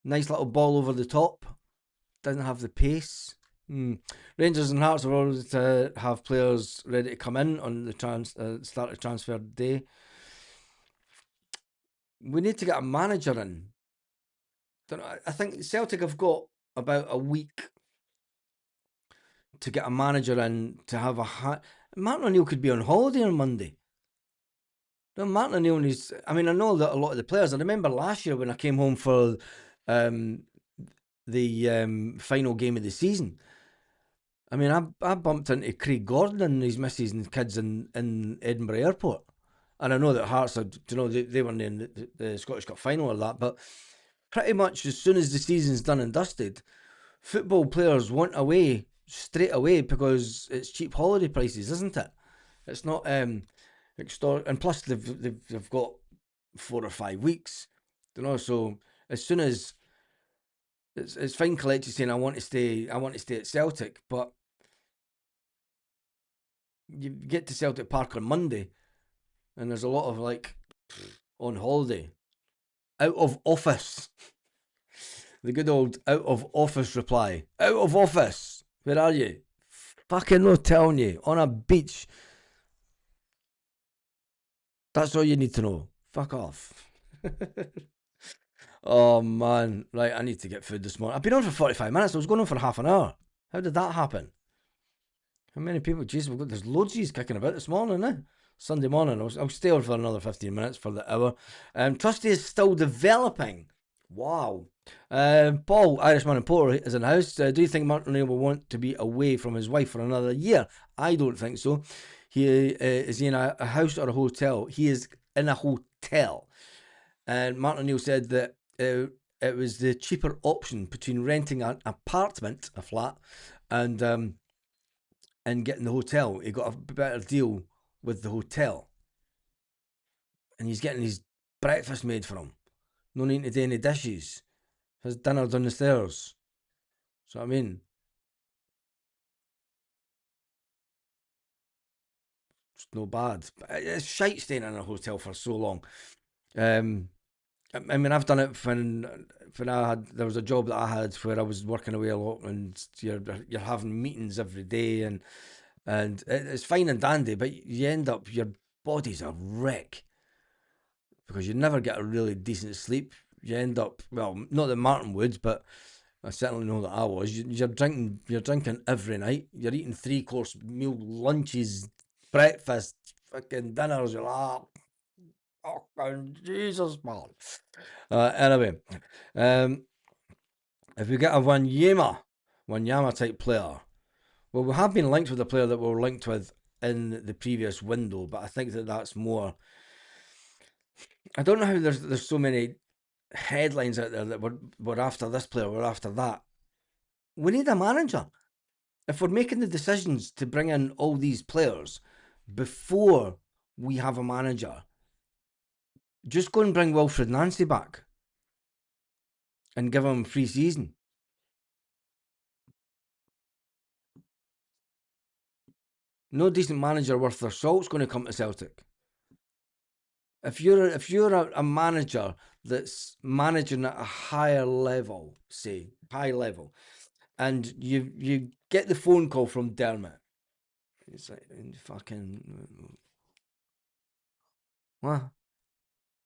Nice little ball over the top. Doesn't have the pace. Rangers and Hearts are always to have players ready to come in on the start of transfer day. We need to get a manager in. I think Celtic have got about a week to get a manager in to have Martin O'Neill could be on holiday on Monday. No, Martin O'Neill needs. I mean, I know that a lot of the players. I remember last year when I came home for the final game of the season. I mean, I bumped into Craig Gordon and his missus and kids in Edinburgh Airport. And I know that Hearts had, they were in the Scottish Cup final or that, but pretty much as soon as the season's done and dusted, football players want away straight away because it's cheap holiday prices, isn't it? It's not and plus they've got 4 or 5 weeks, So as soon as it's fine, Kelechi saying I want to stay at Celtic, but you get to Celtic Park on Monday, and there's a lot of like on holiday, out of office. The good old out of office reply. Out of office. Where are you? Fucking no telling you. On a beach. That's all you need to know. Fuck off. Oh man. Right, I need to get food this morning. I've been on for 45 minutes. I was going on for half an hour. How did that happen? How many people? Jeez, there's loads of these kicking about this morning, eh? Sunday morning. I'll stay on for another 15 minutes for the hour. Trustee is still developing. Wow. Paul, Irishman and Porter, is in the house. Do you think Martin O'Neill will want to be away from his wife for another year? I don't think so. Is he in a house or a hotel? He is in a hotel. And Martin O'Neill said that it was the cheaper option between renting an apartment, a flat, and getting the hotel. He got a better deal with the hotel. And he's getting his breakfast made for him. No need to do any dishes. His dinner down the stairs. So I mean, it's no bad. It's shite staying in a hotel for so long. I mean, I've done it when there was a job that I had where I was working away a lot, and you're having meetings every day, and it's fine and dandy, but you end up, your body's a wreck because you never get a really decent sleep. You end up, well, not that Martin would, but I certainly know that I was. You're drinking every night. You're eating 3-course meal lunches, breakfast, fucking dinners. You're like, oh, Jesus, man. Anyway, if we get a Wanyama type player, well, we have been linked with a player that we were linked with in the previous window, but I think that's more. I don't know how there's so many headlines out there that we're after this player, we're after that. We need a manager. If we're making the decisions to bring in all these players before we have a manager, just go and bring Wilfred Nancy back and give him free season. No decent manager worth their salt's going to come to Celtic. If you're a manager that's managing at a higher level, say high level, and you get the phone call from Dermot, it's like fucking what?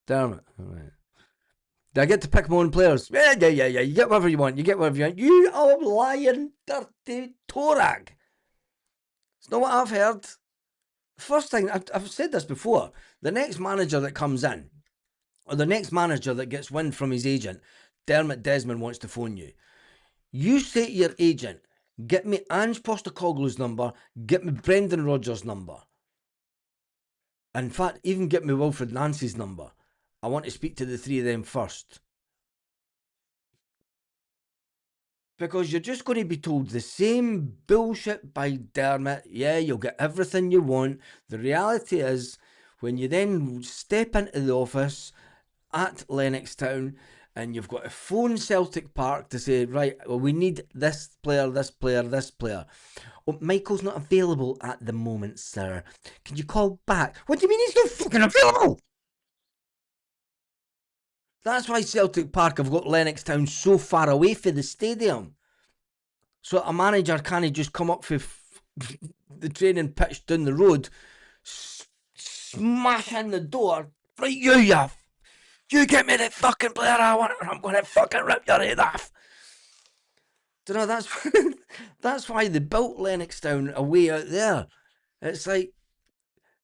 Dermot. Right. Do I get to pick my own players? Yeah. You get whatever you want. You old lying dirty Torag. It's not what I've heard. First thing, I've said this before. The next manager that comes in, or the next manager that gets wind from his agent, Dermot Desmond wants to phone you. You say to your agent, get me Ange Postecoglou's number, get me Brendan Rodgers' number. In fact, even get me Wilfred Nancy's number. I want to speak to the three of them first. Because you're just going to be told the same bullshit by Dermot. Yeah, you'll get everything you want. The reality is, when you then step into the office at Lennoxtown and you've got to phone Celtic Park to say, right, well, we need this player, this player, this player. Oh, Michael's not available at the moment, sir. Can you call back? What do you mean he's not fucking available? That's why Celtic Park have got Lennoxtown so far away from the stadium. So a manager can't just come up for the training pitch down the road, smash in the door. Right, you get me the fucking player I want, or I'm going to fucking rip your head off. Do you know, that's why they built Lennoxtown away out there. It's like,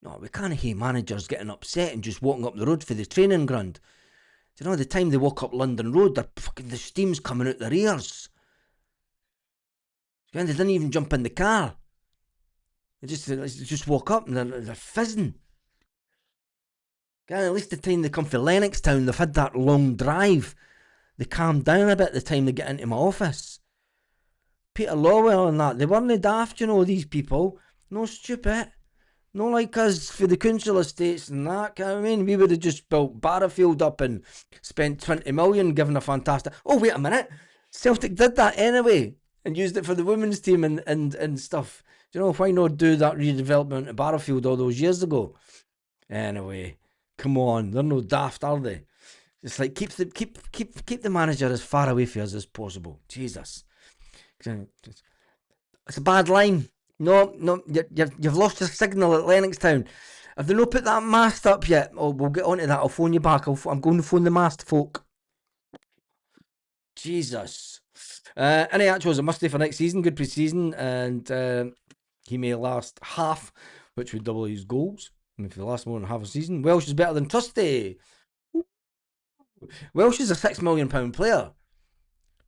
no, we can't hear managers getting upset and just walking up the road for the training ground. Do you know, the time they walk up London Road, the steam's coming out their ears. They didn't even jump in the car. They just walk up and they're fizzing. At least the time they come for Lennoxtown, they've had that long drive. They calm down a bit the time they get into my office. Peter Lawwell and that, they weren't daft, you know, these people. No stupid. No like us for the council estates and that, I mean, we would have just built Barrafield up and spent 20 million giving a fantastic... Oh, wait a minute. Celtic did that anyway and used it for the women's team and stuff. Do you know, why not do that redevelopment of Barrafield all those years ago? Anyway, come on, they're no daft, are they? It's like keep the manager as far away from us as possible. Jesus. It's a bad line. No, you've lost your signal at Lennoxtown. Have they not put that mast up yet? Oh, we'll get onto that. I'll phone you back. I'm going to phone the mast folk. Jesus. Any actuals, a must do for next season. Good pre-season, and he may last half, which would double his goals. And if he lasts more than half a season, Welsh is better than Trusty. Welsh is a £6 million player.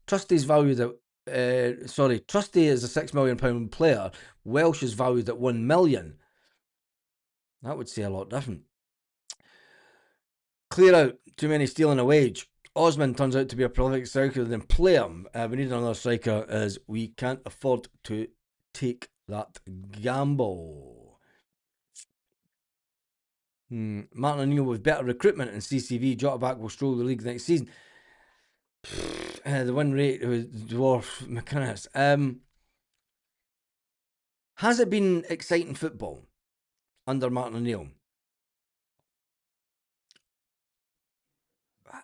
Trusty's valued at Trusty is a £6 million player. Welsh is valued at 1 million. That would say a lot different. Clear out. Too many stealing a wage. Osman turns out to be a prolific striker, then play him. We need another striker as we can't afford to take that gamble. Martin O'Neill with better recruitment and CCV. Jota back will stroll the league next season. The win rate was dwarf mechanics. Has it been exciting football under Martin O'Neill?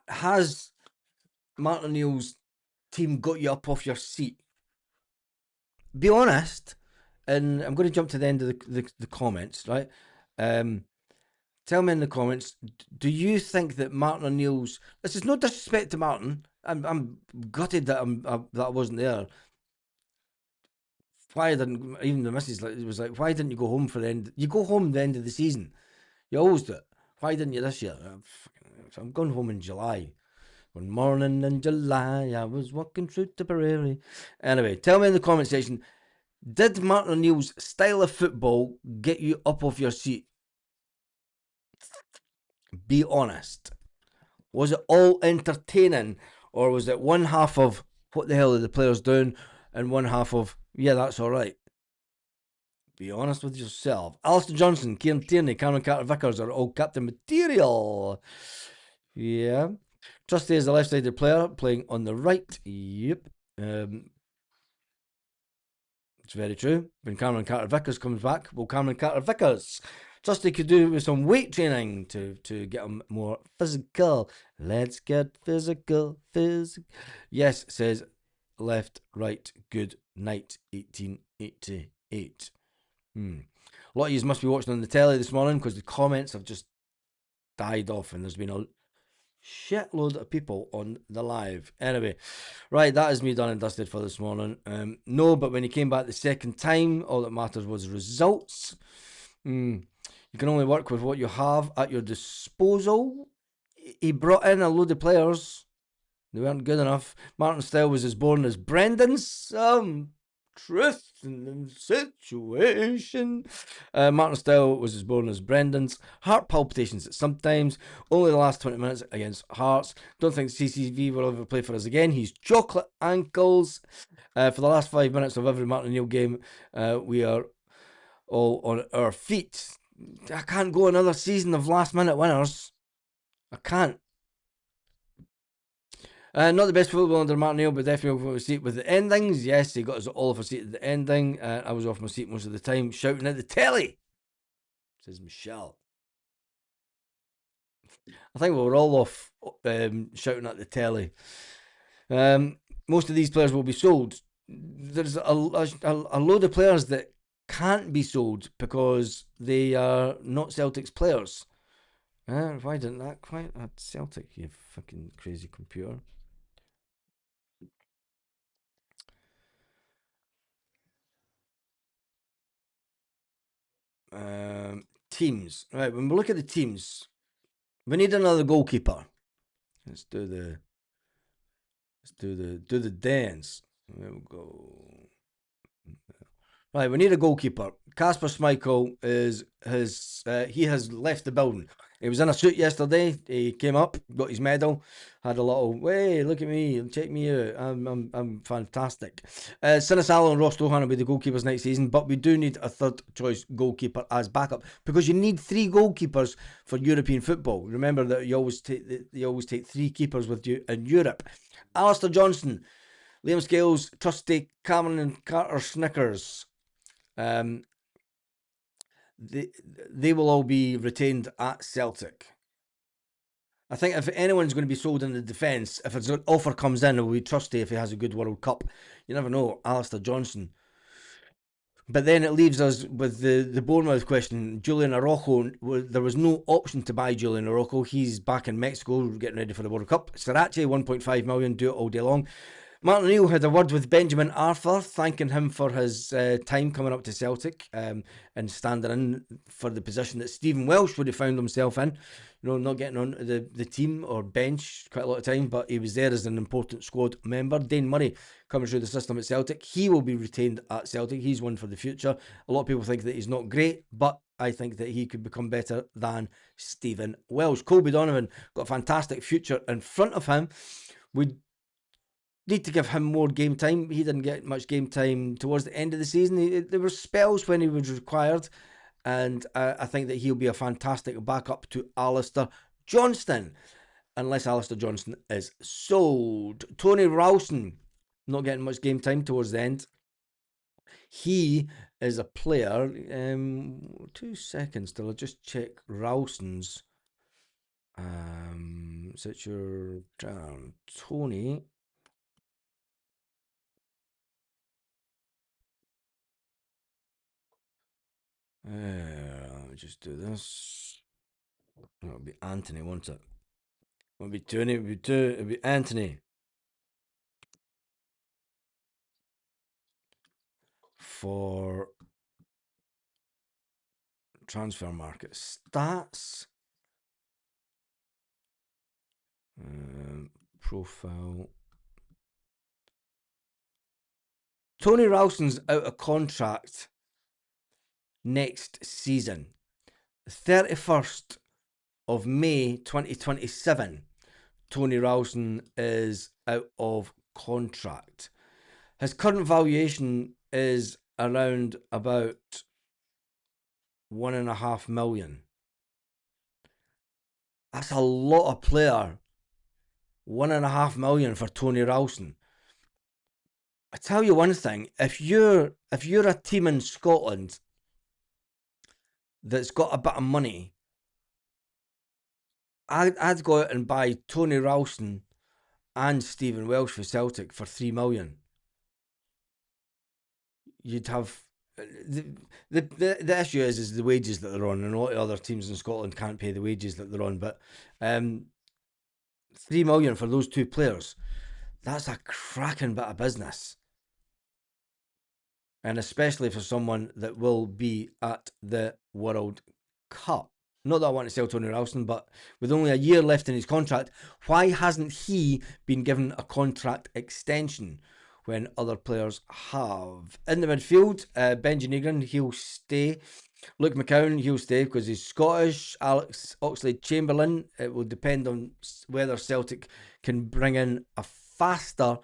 Has Martin O'Neill's team got you up off your seat? Be honest, and I'm going to jump to the end of the comments, right? Tell me in the comments, do you think that Martin O'Neill's... This is no disrespect to Martin. I'm gutted that I wasn't there. Why didn't... Even the missus was like, why didn't you go home for the end... You go home the end of the season. You always do it. Why didn't you this year? I'm going home in July. One morning in July, I was walking through Tipperary. Anyway, tell me in the comment section, did Martin O'Neill's style of football get you up off your seat? Be honest. Was it all entertaining, or was it one half of what the hell are the players doing and one half of, yeah, that's all right? Be honest with yourself. Alistair Johnson, Kieran Tierney, Cameron Carter-Vickers are all captain material. Yeah. Trusty is a left-sided player playing on the right. Yep. It's very true. When Cameron Carter-Vickers comes back, will Cameron Carter-Vickers... Trusty could do with some weight training to get him more physical. Let's get physical. Yes, says left, right, good night, 1888. A lot of you must be watching on the telly this morning because the comments have just died off and there's been a shitload of people on the live. Anyway, right, that is me done and dusted for this morning. No, but when he came back the second time, all that matters was results. You can only work with what you have at your disposal. He brought in a load of players. They weren't good enough. Martin Style was as born as Brendan. Some truth in the situation. Martin Style was as born as Brendan's. Heart palpitations sometimes. Only the last 20 minutes against Hearts. Don't think CCV will ever play for us again. He's chocolate ankles. For the last 5 minutes of every Martin O'Neill game, we are all on our feet. I can't go another season of last minute winners. I can't. Not the best football under Martin O'Neill, but definitely off my seat with the endings. Yes, he got us all off our seat at the ending. I was off my seat most of the time, shouting at the telly, says Michelle. I think we were all off shouting at the telly. Most of these players will be sold. There's a load of players that can't be sold because they are not Celtic's players. Why didn't that quite at Celtic, you fucking crazy computer? Teams. Right, when we look at the teams, we need another goalkeeper. Let's do the dance. There we go. Right, we need a goalkeeper. Kasper Schmeichel he has left the building. He was in a suit yesterday. He came up, got his medal, had a little, hey, look at me, check me out. I'm fantastic. Sinisalo and Ross Lohan will be the goalkeepers next season, but we do need a third choice goalkeeper as backup because you need 3 goalkeepers for European football. Remember that you always take 3 keepers with you in Europe. Alistair Johnson, Liam Scales, Trusty, Cameron and Carter Snickers. They will all be retained at Celtic. I think if anyone's going to be sold in the defence, if an offer comes in, it will be Trusty if he has a good World Cup. You never know. Alistair Johnson. But then it leaves us with the Bournemouth question. Julian Araujo, there was no option to buy Julian Araujo. He's back in Mexico getting ready for the World Cup. Sriracha, 1.5 million, do it all day long. Martin O'Neill had a word with Benjamin Arthur, thanking him for his time coming up to Celtic and standing in for the position that Stephen Welsh would have found himself in. You know, not getting on the team or bench quite a lot of time, but he was there as an important squad member. Dane Murray coming through the system at Celtic. He will be retained at Celtic. He's one for the future. A lot of people think that he's not great, but I think that he could become better than Stephen Welsh. Colby Donovan got a fantastic future in front of him. We need to give him more game time. He didn't get much game time towards the end of the season. There were spells when he was required, and I think that he'll be a fantastic backup to Alistair Johnston, unless Alistair Johnston is sold. Tony Rowson, not getting much game time towards the end. He is a player. 2 seconds till I just check Rowson's Tony. Let me just do this. It'll be Anthony, won't it? It'll be Tony, it'll be Anthony. For transfer market stats. Profile. Tony Rowson's out of contract next season. 31st of May 2027. Tony Rowson is out of contract. His current valuation is around about 1.5 million. That's a lot of player. 1.5 million for Tony Rowson. I tell you one thing, if you're a team in Scotland that's got a bit of money, I'd go out and buy Tony Rowson and Stephen Welsh for Celtic for 3 million. You'd have the issue is the wages that they're on, and a lot of other teams in Scotland can't pay the wages that they're on. But 3 million for those two players, that's a cracking bit of business. And especially for someone that will be at the World Cup. Not that I want to sell Tony Rowson, but with only a year left in his contract, why hasn't he been given a contract extension when other players have? In the midfield, Benji Negrin, he'll stay. Luke McCown, he'll stay because he's Scottish. Alex Oxlade-Chamberlain, it will depend on whether Celtic can bring in a faster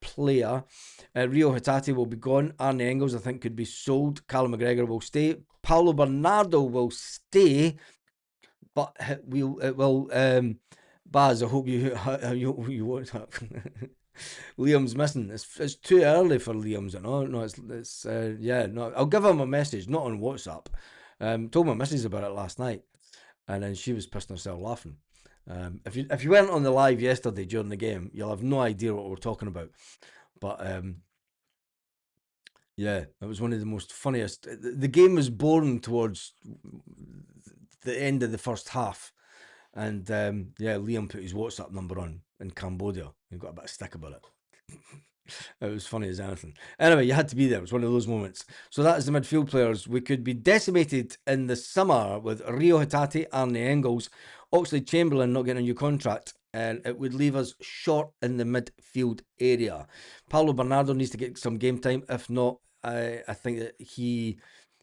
player. Rio Hatate will be gone. Arnie Engels, I think, could be sold. Callum McGregor will stay. Paulo Bernardo will stay, but it will. Baz, I hope you won't have. Liam's missing. It's too early for Liam's. No, it's no. I'll give him a message, not on WhatsApp. Told my missus about it last night, and then she was pissing herself laughing. If you weren't on the live yesterday during the game, you'll have no idea what we're talking about. But yeah, it was one of the most funniest. The game was boring towards the end of the first half, and Liam put his WhatsApp number on in Cambodia. He got a bit of stick about it. It was funny as anything. Anyway, you had to be there. It was one of those moments. So that is the midfield players. We could be decimated in the summer with Rio Hatate, Arnie Engels, Oxlade-Chamberlain not getting a new contract, and it would leave us short in the midfield area. Paulo Bernardo needs to get some game time. If not, I think that he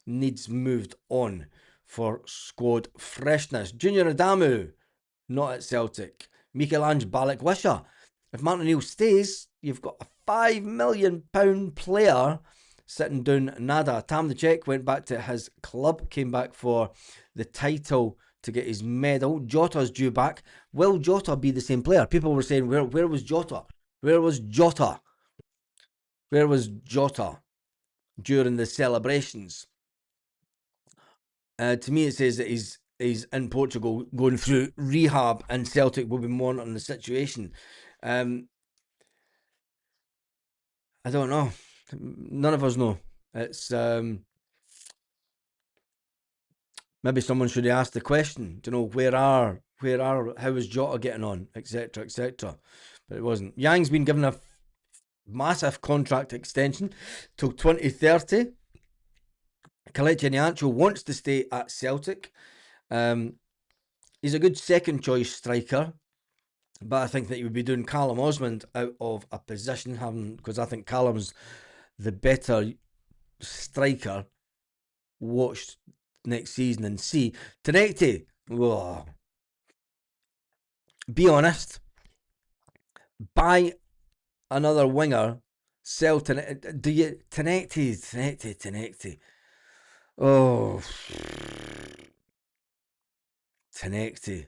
needs moved on for squad freshness. Junior Adamu, not at Celtic. Michelangelo Balikwisha. If Martin O'Neill stays, you've got a £5 million player sitting down nada. Tam the Czech went back to his club, came back for the title to get his medal. Jota's due back. Will Jota be the same player? People were saying, where was Jota? Where was Jota? Where was Jota during the celebrations? To me, it says that he's in Portugal going through rehab, and Celtic will be monitoring the situation. I don't know. None of us know. It's maybe someone should have asked the question. You know, how is Jota getting on, etc., etc. But it wasn't. Yang's been given a massive contract extension till 2030. Kelechi Iheanacho wants to stay at Celtic. He's a good second choice striker, but I think that he would be doing Callum Osmond out of a position, because I think Callum's the better striker. Watch next season and see. Tenecti, be honest, buy another winger, sell Tenecti. Do you Tenecti? Oh, Tenecti.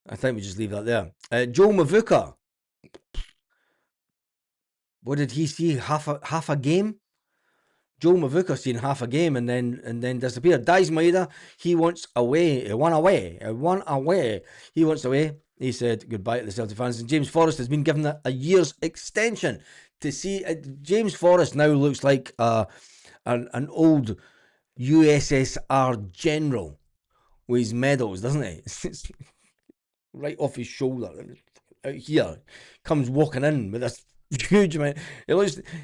I think we just leave that there. Joe Mavuka. What did he see? Half a game? Joe Mavuka seen half a game and then disappeared. Dies Maeda, he wants away. He won away. He wants away. He said goodbye to the Celtic fans. And James Forrest has been given a year's extension to see. James Forrest now looks like an old USSR general with his medals, doesn't he? Right off his shoulder. Out here, comes walking in with this huge amount.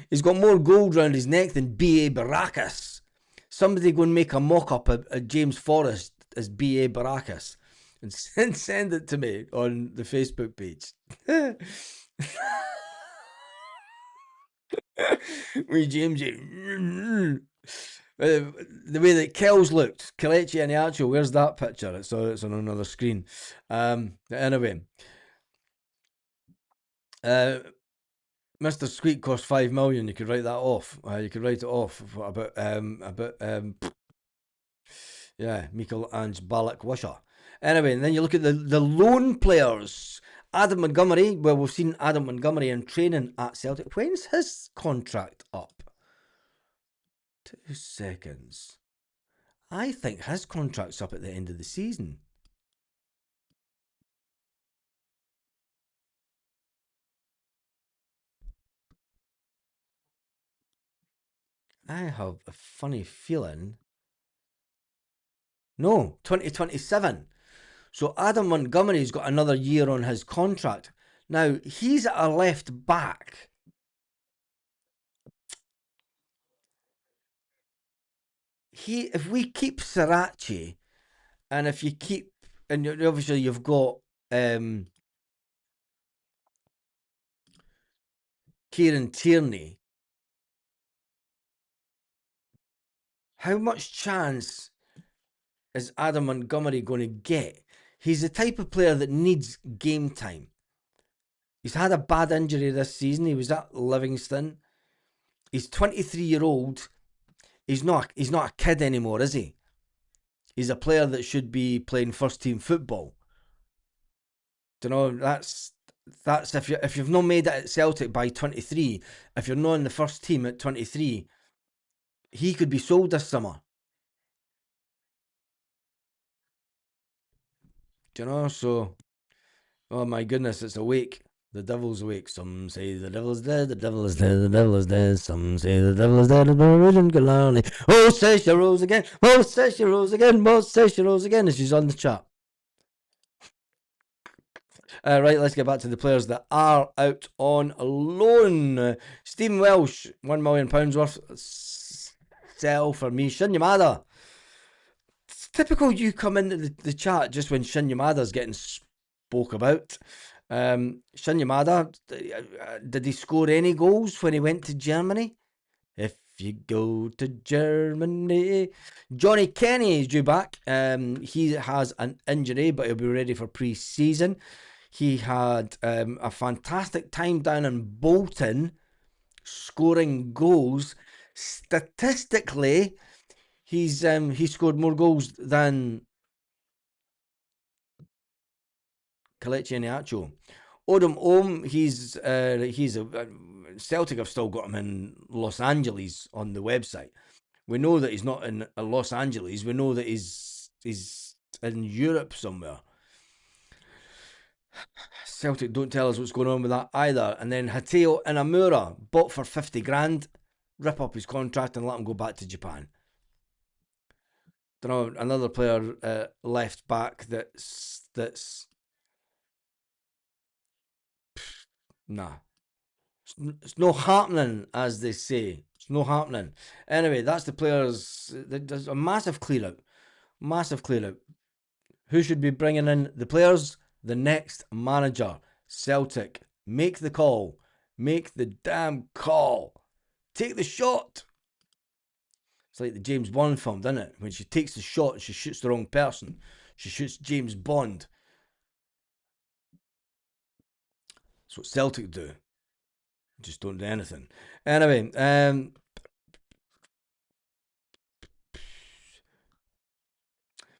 He's got more gold around his neck than B.A. Baracus. Somebody go and make a mock-up of James Forrest as B.A. Baracus and send it to me on the Facebook page. We James, the way that Kells looked, Kelechi Iheanacho, where's that picture? It's on another screen. Anyway, Mr. Squeak cost 5 million. You could write that off. You could write it off about Mikel Ange Balak Wisher. Anyway, and then you look at the loan players. Adam Montgomery. Well, we've seen Adam Montgomery in training at Celtic. When's his contract up? 2 seconds. I think his contract's up at the end of the season. I have a funny feeling. No, 2027. So Adam Montgomery's got another year on his contract. Now, he's at a left back. If we keep Sriracha, and if you keep, and obviously you've got Kieran Tierney, how much chance is Adam Montgomery going to get? He's the type of player that needs game time. He's had a bad injury this season. He was at Livingston. He's 23-year-old. He's not a kid anymore, is he? He's a player that should be playing first team football. Do you know, that's if you've not made it at Celtic by 23, if you're not in the first team at 23, he could be sold this summer. Do you know? So, oh my goodness, it's awake. The devil's awake. Some say the devil is dead, the devil is dead, the devil is dead. Some say the devil is dead, oh, say she rose again. Oh, say she rose again. Oh, say she rose again. And she's on the chat. Right, let's get back to the players that are out on loan. Stephen Welsh, £1 million worth. Sell for me. Shin Yamada. It's typical you come into the chat just when Shin Yamada's getting spoke about. Shin Yamada, did he score any goals when he went to Germany? If you go to Germany. Johnny Kenny is due back. He has an injury, but he'll be ready for pre-season. He had a fantastic time down in Bolton, scoring goals. Statistically, he scored more goals than Kelechi Iheanacho. Odom Ohm, he's a Celtic have still got him in Los Angeles on the website. We know that he's not in Los Angeles. We know that he's in Europe somewhere. Celtic don't tell us what's going on with that either. And then Hateo Inamura, bought for 50 grand. rip up his contract and let him go back to Japan. Don't know, another player left back that's nah. It's no happening, as they say. It's no happening. Anyway, that's the players. There's a massive clear out. Massive clear out. Who should be bringing in the players? The next manager. Celtic. Make the call. Make the damn call. Take the shot. It's like the James Bond film, doesn't it? When she takes the shot and she shoots the wrong person. She shoots James Bond. That's what Celtic do. Just don't do anything. Anyway,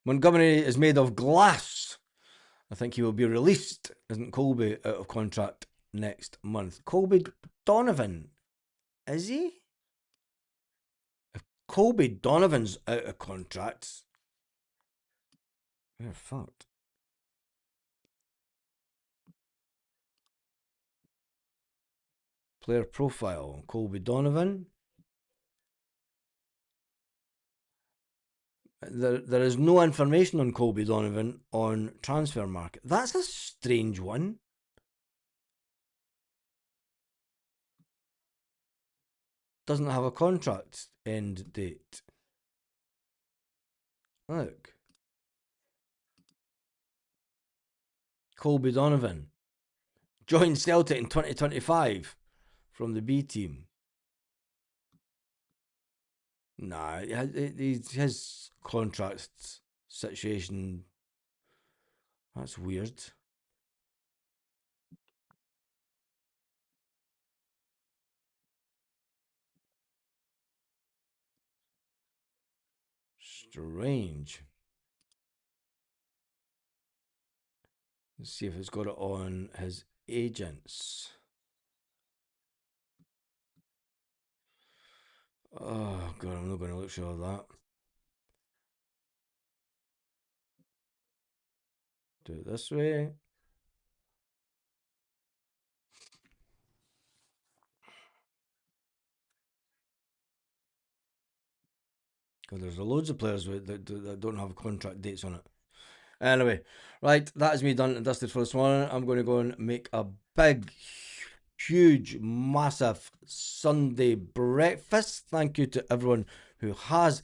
Montgomery is made of glass. I think he will be released. Isn't Colby out of contract next month? Colby Donovan, is he? If Colby Donovan's out of contract, we're fucked. Player profile, Colby Donovan. There is no information on Colby Donovan on Transfer Market. That's a strange one. Doesn't have a contract end date. Look. Colby Donovan joined Celtic in 2025 from the B team. Nah, his contract situation, that's weird. Strange. Let's see if it's got it on his agents. Oh, God, I'm not going to look through all that. Do it this way. Because there's loads of players that don't have contract dates on it. Anyway, right, that is me done and dusted for this morning. I'm going to go and make a big, huge, massive Sunday breakfast. Thank you to everyone who has.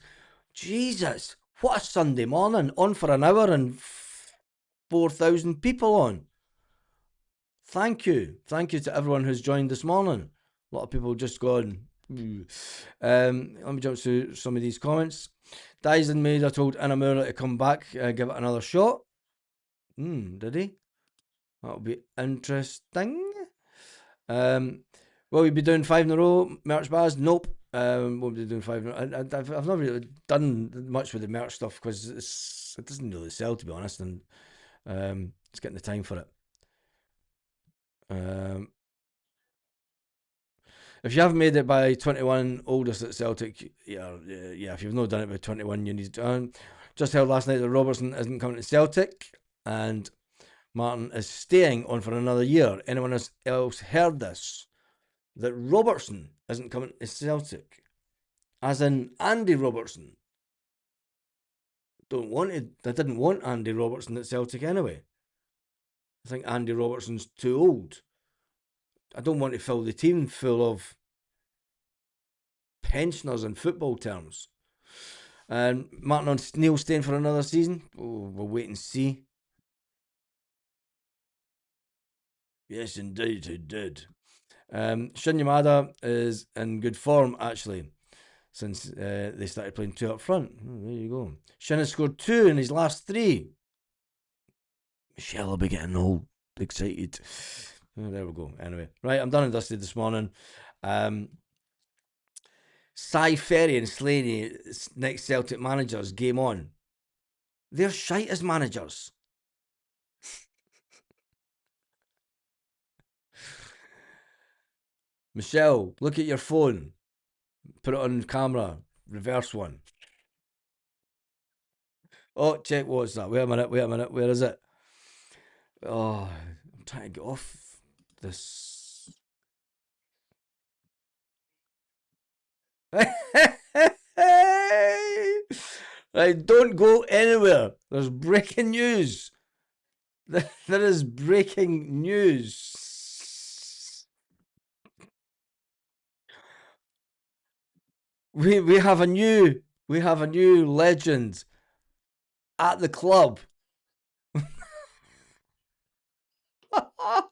Jesus, what a Sunday morning. On for an hour and 4,000 people on. Thank you. Thank you to everyone who's joined this morning. A lot of people just gone. Let me jump to some of these comments. Dyson made I told Inamura to come back, give it another shot. Did he? That'll be interesting. Will we be doing 5 in a row merch bars? Nope. Won't be doing 5 in a row. I've not really done much with the merch stuff because it doesn't really sell, to be honest, and it's getting the time for it. If you haven't made it by 21, oldest at Celtic, yeah. If you've not done it by 21, you need to. Just heard last night that Robertson isn't coming to Celtic, and Martin is staying on for another year. Anyone else heard this? That Robertson isn't coming to Celtic, as in Andy Robertson. I didn't want Andy Robertson at Celtic anyway. I think Andy Robertson's too old. I don't want to fill the team full of pensioners in football terms. And Martin on Neil staying for another season. Oh, we'll wait and see. Yes, indeed, he did. Shin Yamada is in good form, actually, since they started playing 2 up front. There you go. Shin has scored 2 in his last 3. Michelle will be getting all excited. Oh, there we go. Anyway, right, I'm done and dusted this morning. Cy Ferry and Slaney, next Celtic managers, game on. They're shite as managers. Michelle, look at your phone. Put it on camera. Reverse one. Oh, check what's that. Wait a minute. Where is it? Oh, I'm trying to get off this. Right, don't go anywhere. There's breaking news. There is breaking news. We have a new legend at the club. What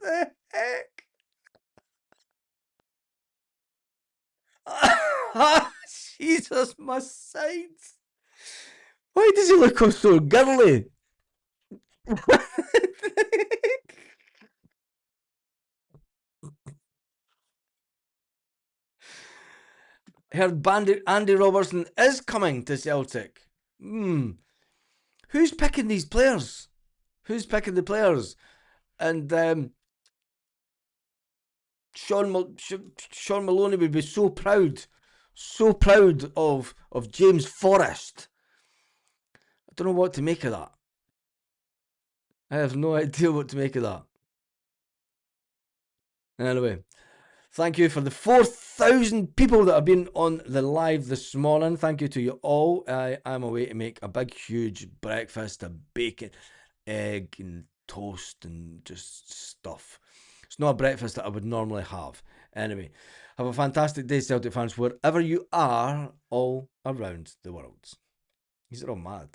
the heck? Jesus, my sides. Why does he look so girly? Heard Andy Robertson is coming to Celtic. Who's picking these players? Who's picking the players? And Sean Maloney would be so proud of James Forrest. I don't know what to make of that. I have no idea what to make of that. Anyway, thank you for the 4,000 people that have been on the live this morning. Thank you to you all. I am away to make a big, huge breakfast of bacon, egg, and toast, and just stuff. It's not a breakfast that I would normally have. Anyway, have a fantastic day, Celtic fans, wherever you are all around the world. These are all mad.